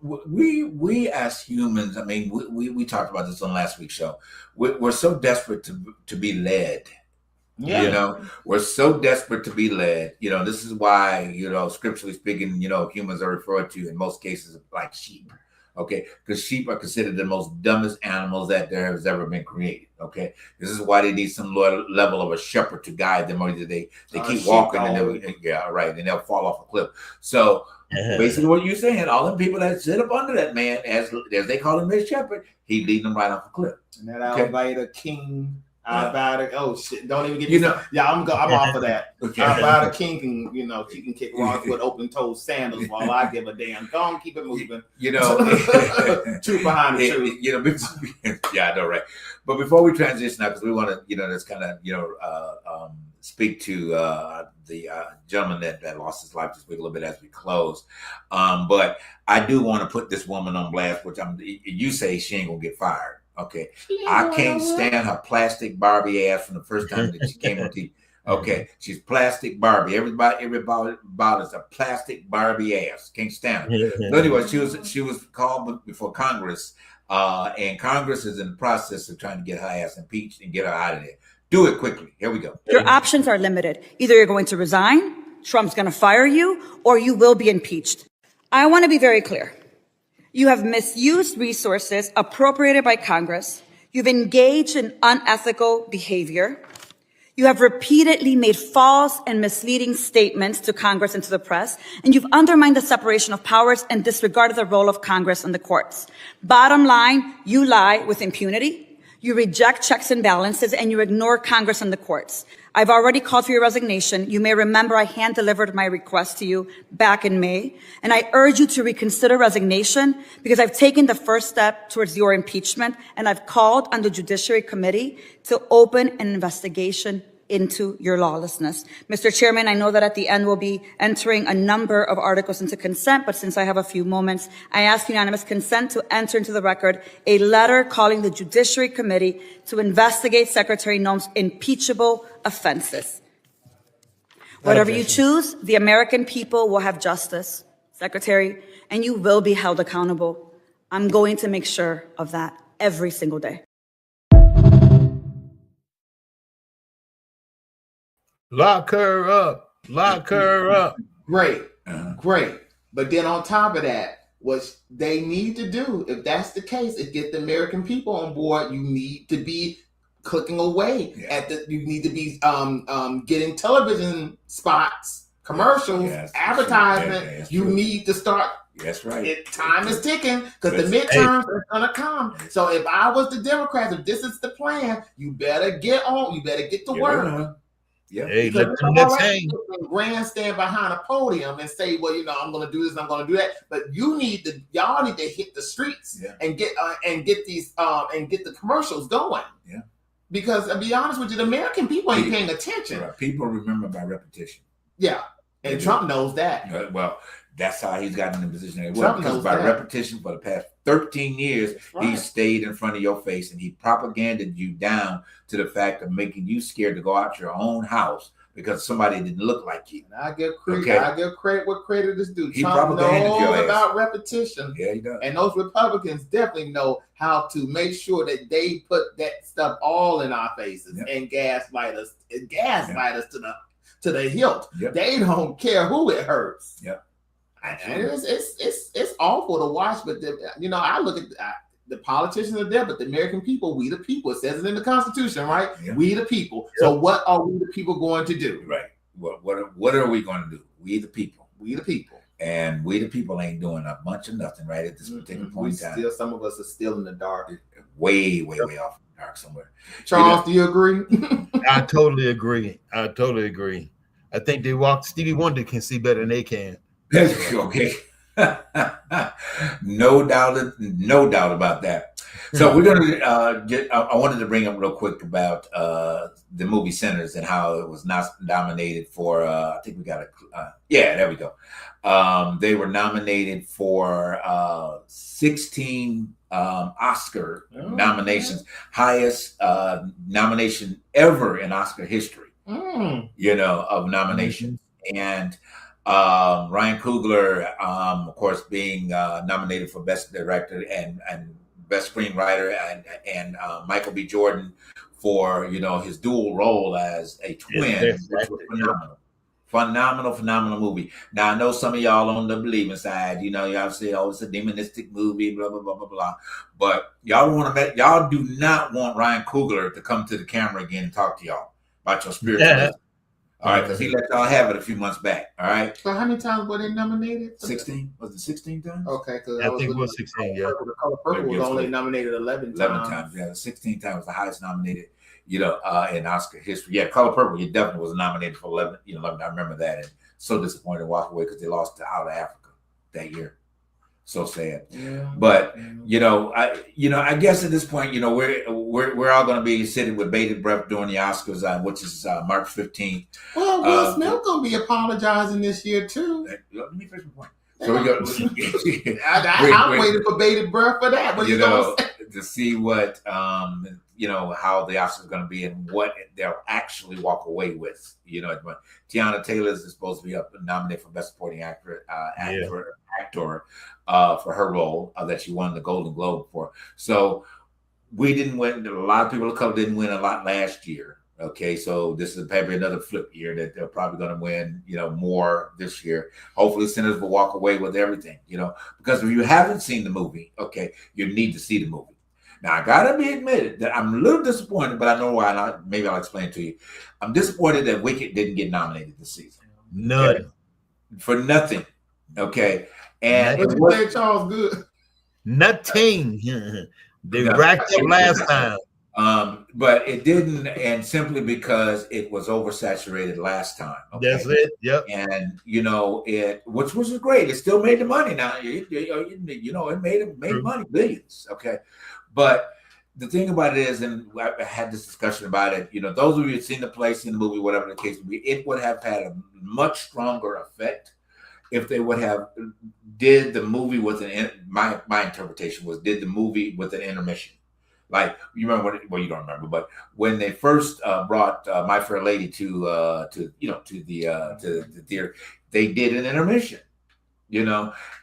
we as humans, I mean, we talked about this on last week's show. We're so desperate to be led. Yeah. You know, we're so desperate to be led. You know, this is why, you know, scripturally speaking, you know, humans are referred to in most cases like sheep. Okay, because sheep are considered the most dumbest animals that there has ever been created. Okay, this is why they need some level of a shepherd to guide them, or they keep walking and they'll fall off a cliff. So basically, what you're saying, all the people that sit up under that man, as they call him, their shepherd, he leading them right off a cliff. And that Alvida King. Oh shit! Don't even get me. I'm off of that. Alvida King can, she can kick rocks with open-toed sandals while I give a damn. Go on, keep it moving. Truth behind the truth. Yeah, I know, right? But before we transition now, because we want to, just kind of, speak to the gentleman that lost his life this week a little bit as we close. But I do want to put this woman on blast, which you say she ain't gonna get fired. Okay, I can't stand her plastic Barbie ass from the first time that she came on TV. Okay, she's plastic Barbie. Everybody is a plastic Barbie ass. Can't stand her. So anyway, she was called before Congress, and Congress is in the process of trying to get her ass impeached and get her out of there. Do it quickly. Here we go. Your options are limited. Either you're going to resign, Trump's going to fire you, or you will be impeached. I want to be very clear. You have misused resources appropriated by Congress. You've engaged in unethical behavior. You have repeatedly made false and misleading statements to Congress and to the press, and you've undermined the separation of powers and disregarded the role of Congress and the courts. Bottom line, you lie with impunity. You reject checks and balances, and you ignore Congress and the courts. I've already called for your resignation. You may remember I hand-delivered my request to you back in May, and I urge you to reconsider resignation because I've taken the first step towards your impeachment, and I've called on the Judiciary Committee to open an investigation into your lawlessness. Mr. Chairman, I know that at the end we'll be entering a number of articles into consent, but since I have a few moments, I ask unanimous consent to enter into the record a letter calling the Judiciary Committee to investigate Secretary Noem's impeachable offenses. Whatever you choose, the American people will have justice, Secretary, and you will be held accountable. I'm going to make sure of that every single day. Lock her up. Lock her up. Great. But then on top of that, what they need to do, if that's the case, is get the American people on board. You need to be clicking away you need to be getting television spots, commercials, advertisement. You need to start. That's right. Time is ticking because the midterms are gonna come. So if I was the Democrats, if this is the plan, you better get on. You better get to work. Yeah. Hey, let them grandstand behind a podium and say, "Well, I'm going to do this, I'm going to do that." But y'all need to hit the streets and get these and get the commercials going. Yeah. Because to be honest with you, the American people ain't paying attention. Right. People remember by repetition. Yeah, and Trump knows that. Well, that's how he's gotten in the position that he was, because by repetition for the past 13 years, he stayed in front of your face and he propaganded you down to the fact of making you scared to go out your own house because somebody didn't look like you. And I give credit what credit is due. He Trump propaganded knows about repetition. Yeah, he does. And those Republicans definitely know how to make sure that they put that stuff all in our faces and gaslight us to the hilt. Yep. They don't care who it hurts. Yep. And it's awful to watch, but I look at the politicians are there, but the American people, we the people. It says it in the Constitution, right? Yeah. We the people. Yeah. So what are we the people going to do? Right. What are we going to do? We the people. We the people. And we the people ain't doing a bunch of nothing right at this particular point in time. Some of us are still in the dark. Way off in the dark somewhere. Charles, do you agree? I totally agree. I think Stevie Wonder can see better than they can. Okay. No doubt about that. So we're gonna I wanted to bring up real quick about the movie Sinners and how it was not nominated for I think we got there we go. They were nominated for 16 Oscar nominations, highest nomination ever in Oscar history. Of nominations. And Ryan Coogler, of course, being nominated for Best Director and Best Screenwriter, and Michael B. Jordan for his dual role as a twin, which was Phenomenal movie. Now I know some of y'all on the believing side, y'all say, "Oh, it's a demonistic movie," blah blah blah blah blah. But y'all do not want Ryan Coogler to come to the camera again and talk to y'all about your spiritualism. All right, because he let y'all have it a few months back. All right. So how many times were they nominated? 16. Was it 16 times? Okay, because I think it was 16. Yeah. The Color Purple was only nominated 11 times. 11 times. Yeah, 16 times, the highest nominated. In Oscar history. Yeah, Color Purple, he definitely was nominated for 11. 11. I remember that, and so disappointed to walk away because they lost to Out of Africa that year. So sad. Yeah. But I guess at this point, we're all going to be sitting with bated breath during the Oscars, which is March 15th. Well, Will Smith going to be apologizing this year too. Let me finish my point. So we go. I'm waiting for bated breath for that. But to see what how the Oscars are going to be and what they'll actually walk away with. Tiana Taylor is supposed to be up and nominated for Best Supporting Actor for her role that she won the Golden Globe for. So we didn't win. A lot of people of color didn't win a lot last year. Okay, so this is probably another flip year that they're probably going to win, more this year. Hopefully, Sinners will walk away with everything, because if you haven't seen the movie, okay, you need to see the movie. Now, I got to be admitted that I'm a little disappointed, but I know why. Maybe I'll explain to you. I'm disappointed that Wicked didn't get nominated this season. None. Okay? For nothing. Okay. And what you say, Charles? Good. Nothing. They racked up last time. But it didn't, and simply because it was oversaturated last time. Okay? That's it. Yep. And which was great. It still made the money. Now it made money, billions. Okay, but the thing about it is, and I had this discussion about it. Those of you who've seen the play, seen the movie, whatever the case would be, it would have had a much stronger effect if they would have did the movie with my interpretation was did the movie with an intermission. Like you remember you don't remember, but when they first brought My Fair Lady to the theater, they did an intermission,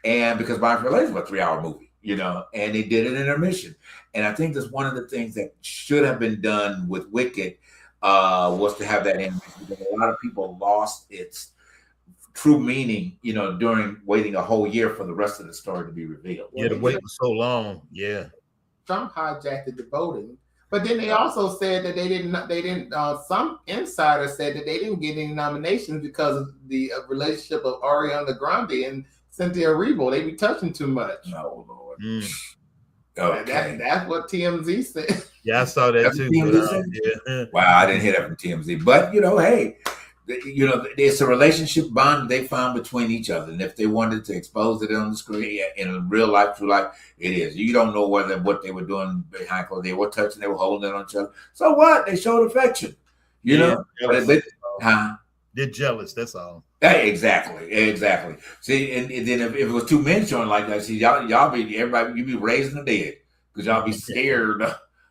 and because My Fair Lady was a 3-hour movie, and they did an intermission, and I think that's one of the things that should have been done with Wicked was to have that intermission, because a lot of people lost its true meaning, during waiting a whole year for the rest of the story to be revealed. Yeah, the wait was so long. Yeah. Trump hijacked the voting, but then they also said that they didn't. Some insiders said that they didn't get any nominations because of the relationship of Ariana Grande and Cynthia Erivo. They be touching too much. Oh Lord. Okay. That's what TMZ said. Yeah, I saw that too. Yeah. Wow, I didn't hear that from TMZ. But hey, it's a relationship bond they found between each other, and if they wanted to expose it on the screen in real life, true life, it is. You don't know what they were doing behind closed. They were touching, they were holding it on each other. So what? They showed affection. They're jealous. That's all. Exactly. See, and then if it was two men showing like that, see, y'all be everybody, you be raising the dead because y'all be scared.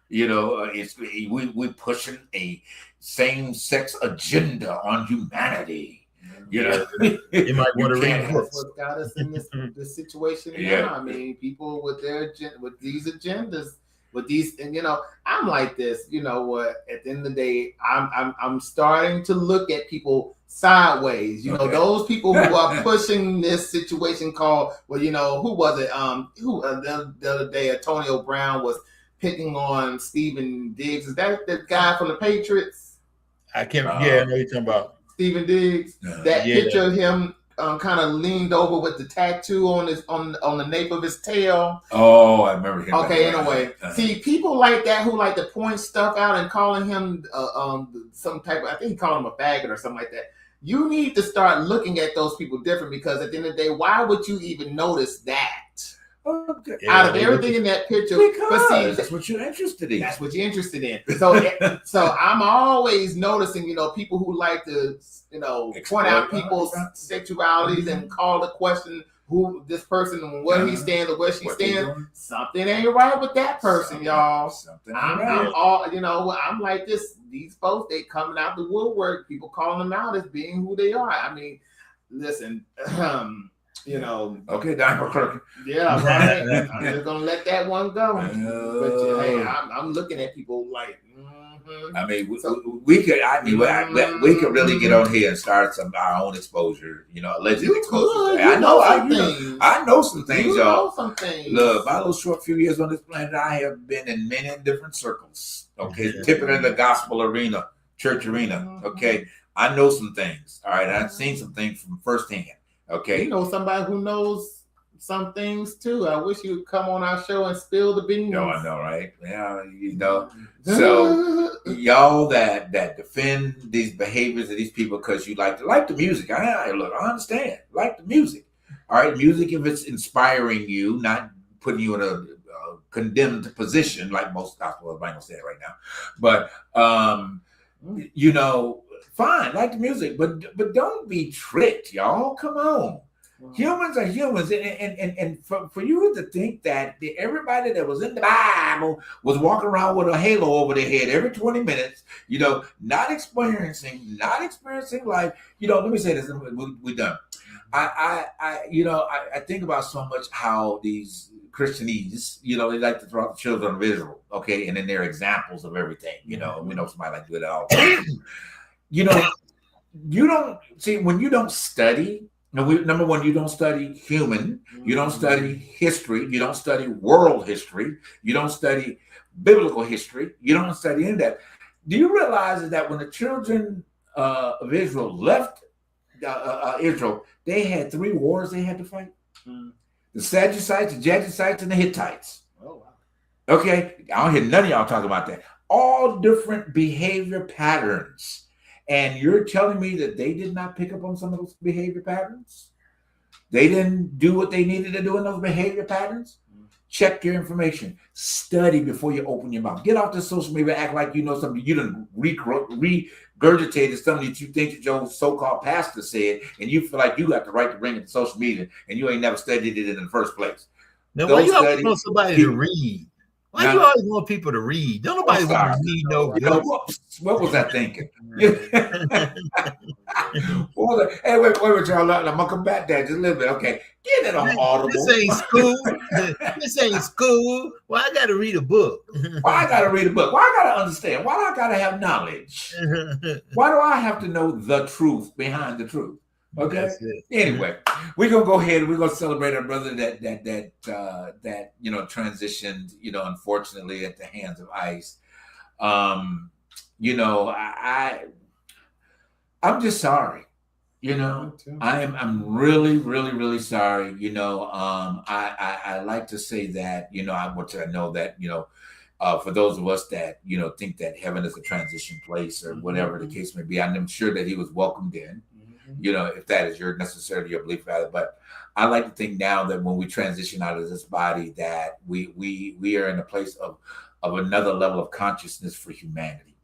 We pushing a same-sex agenda on humanity. You might want to read books. That's what got us in this situation now. I mean, people with these agendas, with these, and I'm like this. You know what? At the end of the day, I'm starting to look at people sideways. Those people who are pushing this situation called, who was it? The other day, Antonio Brown was picking on Stephen Diggs. Is that the guy from the Patriots? I can't. Yeah, I know you're talking about Stephen Diggs. That picture of him kind of leaned over with the tattoo on the nape of his tail. Oh, I remember him. Okay, anyway, see, people like that who like to point stuff out and calling him some type of, I think he called him a faggot or something like that. You need to start looking at those people different, because at the end of the day, why would you even notice that? Okay. Out of everything in that picture, but see, that's what you're interested in. That's what you're interested in. So I'm always noticing, people who like to, point out people's sexualities and call the question who this person and where he stands or where she stands. Something ain't right with that person, y'all. I'm like this. These folks, they coming out the woodwork. People calling them out as being who they are. I mean, listen. Okay, Diamond Clerk. Yeah, right. I'm just gonna let that one go. But hey, I'm looking at people like, I mean, we could. I mean, we could really get on here and start our own exposure. You know, alleged exposure. I know some things, y'all. Look, my little short few years on this planet, I have been in many different circles. Okay, typically in the gospel arena, church arena. Okay, I know some things. All right, I've seen some things from firsthand. Okay, you know somebody who knows some things too. I wish you'd come on our show and spill the beans. No, I know, right? Yeah, you know. So y'all that defend these behaviors of these people because you like the music. I understand. Like the music. All right, music if it's inspiring you, not putting you in a condemned position like most gospel might say it right now. But you know, fine, like the music, but don't be tricked, y'all. Come on. Humans are humans, and for you to think that everybody that was in the Bible was walking around with a halo over their head every 20 minutes, you know, not experiencing life. You know, let me say this, we're done. I think about so much how these Christianese, you know, they like to throw out the children of Israel, okay, and then they're examples of everything. You know, we know somebody like to do it all. You know, you don't see when you don't study. Number one, you don't study human, you don't study history, you don't study world history, you don't study biblical history, you don't study any of that. Do you realize that when the children of Israel left Israel, they had 3 wars they had to fight? The Sadducites, the Jebusites, and the Hittites. Oh, wow. Okay, I don't hear none of y'all talking about that. All different behavior patterns. And you're telling me that they did not pick up on some of those behavior patterns? They didn't do what they needed to do in those behavior patterns? Check your information. Study before you open your mouth. Get off the social media, act like you know something. You done regurgitated something that you think that your so-called pastor said, and you feel like you got the right to bring it to social media, and you ain't never studied it in the first place. Now, why you always want somebody to read? Why you always want people to read? Don't nobody want to read no books. What was I thinking? Hey, wait, y'all. I'm gonna come back there just a little bit. Okay, get it on Audible. This ain't school. This ain't school. Well, I gotta read a book. Why I gotta read a book? Why I gotta understand? Why do I gotta have knowledge? Why do I have to know the truth behind the truth? Okay. Anyway, we're gonna go ahead and we're gonna celebrate our brother that you know transitioned, you know, unfortunately at the hands of ICE. You know, I'm just sorry. You know, I'm really sorry. You know, I like to say that, you know, I know that, you know, for those of us that, you know, think that heaven is a transition place or whatever the case may be, I'm sure that he was welcomed in. You know, if that is necessarily your belief about it. But I like to think now that when we transition out of this body, that we are in a place of another level of consciousness for humanity.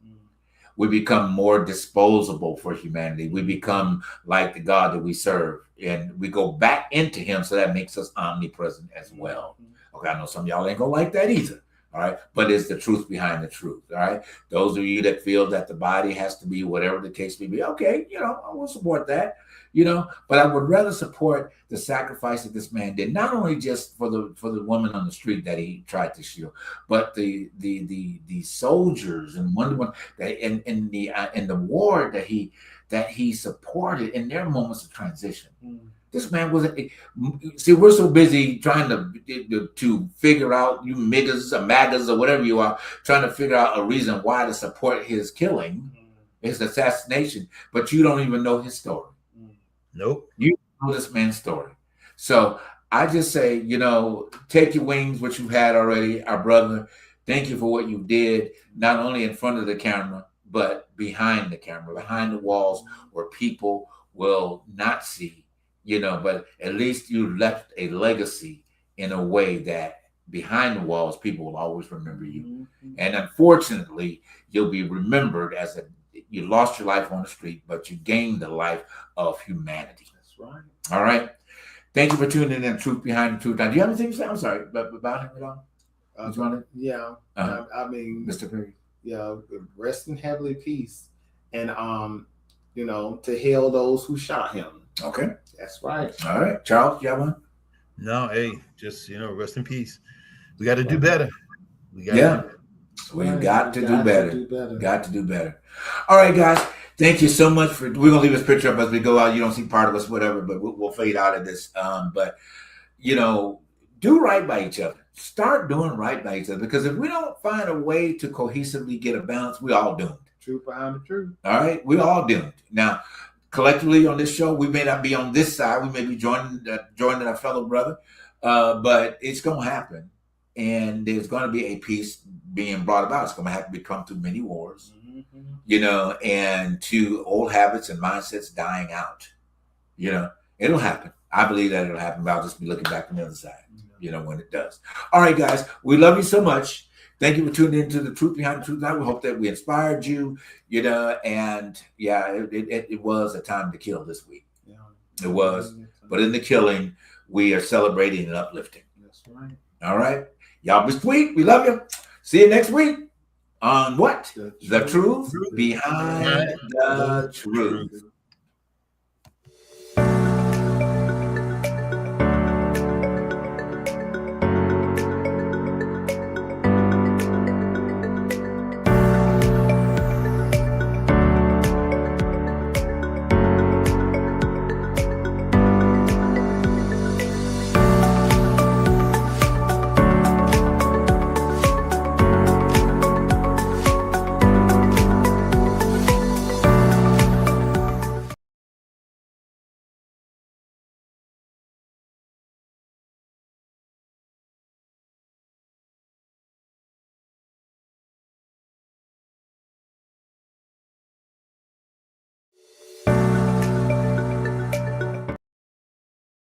We become more disposable for humanity. We become like the God that we serve, and we go back into him. So that makes us omnipresent as well. Okay, I know some of y'all ain't gonna like that either. All right, but it's the truth behind the truth. All right, those of you that feel that the body has to be whatever the case may be, okay, you know, I will support that, you know, but I would rather support the sacrifice that this man did, not only just for the woman on the street that he tried to shield, but the soldiers and that in the war that he supported in their moments of transition. This man wasn't. See, we're so busy trying to figure out, you MAGAs or whatever you are, trying to figure out a reason why to support his killing, his assassination, but you don't even know his story. Nope. You don't know this man's story. So I just say, you know, take your wings, what you've had already, our brother. Thank you for what you did, not only in front of the camera, but behind the camera, behind the walls, where people will not see. You know, but at least you left a legacy in a way that behind the walls, people will always remember you. And unfortunately, you'll be remembered as you lost your life on the street, but you gained the life of humanity. That's right. All right. Thank you for tuning in. Truth Behind the Truth. Now, do you have anything to say? I'm sorry, about him at all? Yeah. I mean, Mr. Perry. Yeah. Rest in heavenly peace, and you know, to hail those who shot him. Okay. That's right. All right. Charles, you have one? No, hey, just, you know, rest in peace. We got to do better. We've got to do better. Got to do better. All right, guys. Thank you so much for. We're gonna leave this picture up as we go out. You don't see part of us, whatever, but we'll fade out of this. But do right by each other. Start doing right by each other, because if we don't find a way to cohesively get a balance, we all doomed. Truth behind the truth. All right, we all doomed. Now, collectively on this show, we may not be on this side. We may be joining our fellow brother, but it's gonna happen, and there's gonna be a peace being brought about. It's gonna have to become through many wars. And to old habits and mindsets dying out. It'll happen. I believe that it'll happen, but I'll just be looking back on the other side, when it does. All right, guys, we love you so much. Thank you for tuning into the Truth Behind the Truth. I hope that we inspired you, and it was a time to kill this week. It was, but in the killing, we are celebrating and uplifting. That's right. All right. Y'all be sweet. We love you. See you next week. On what? The truth behind the truth.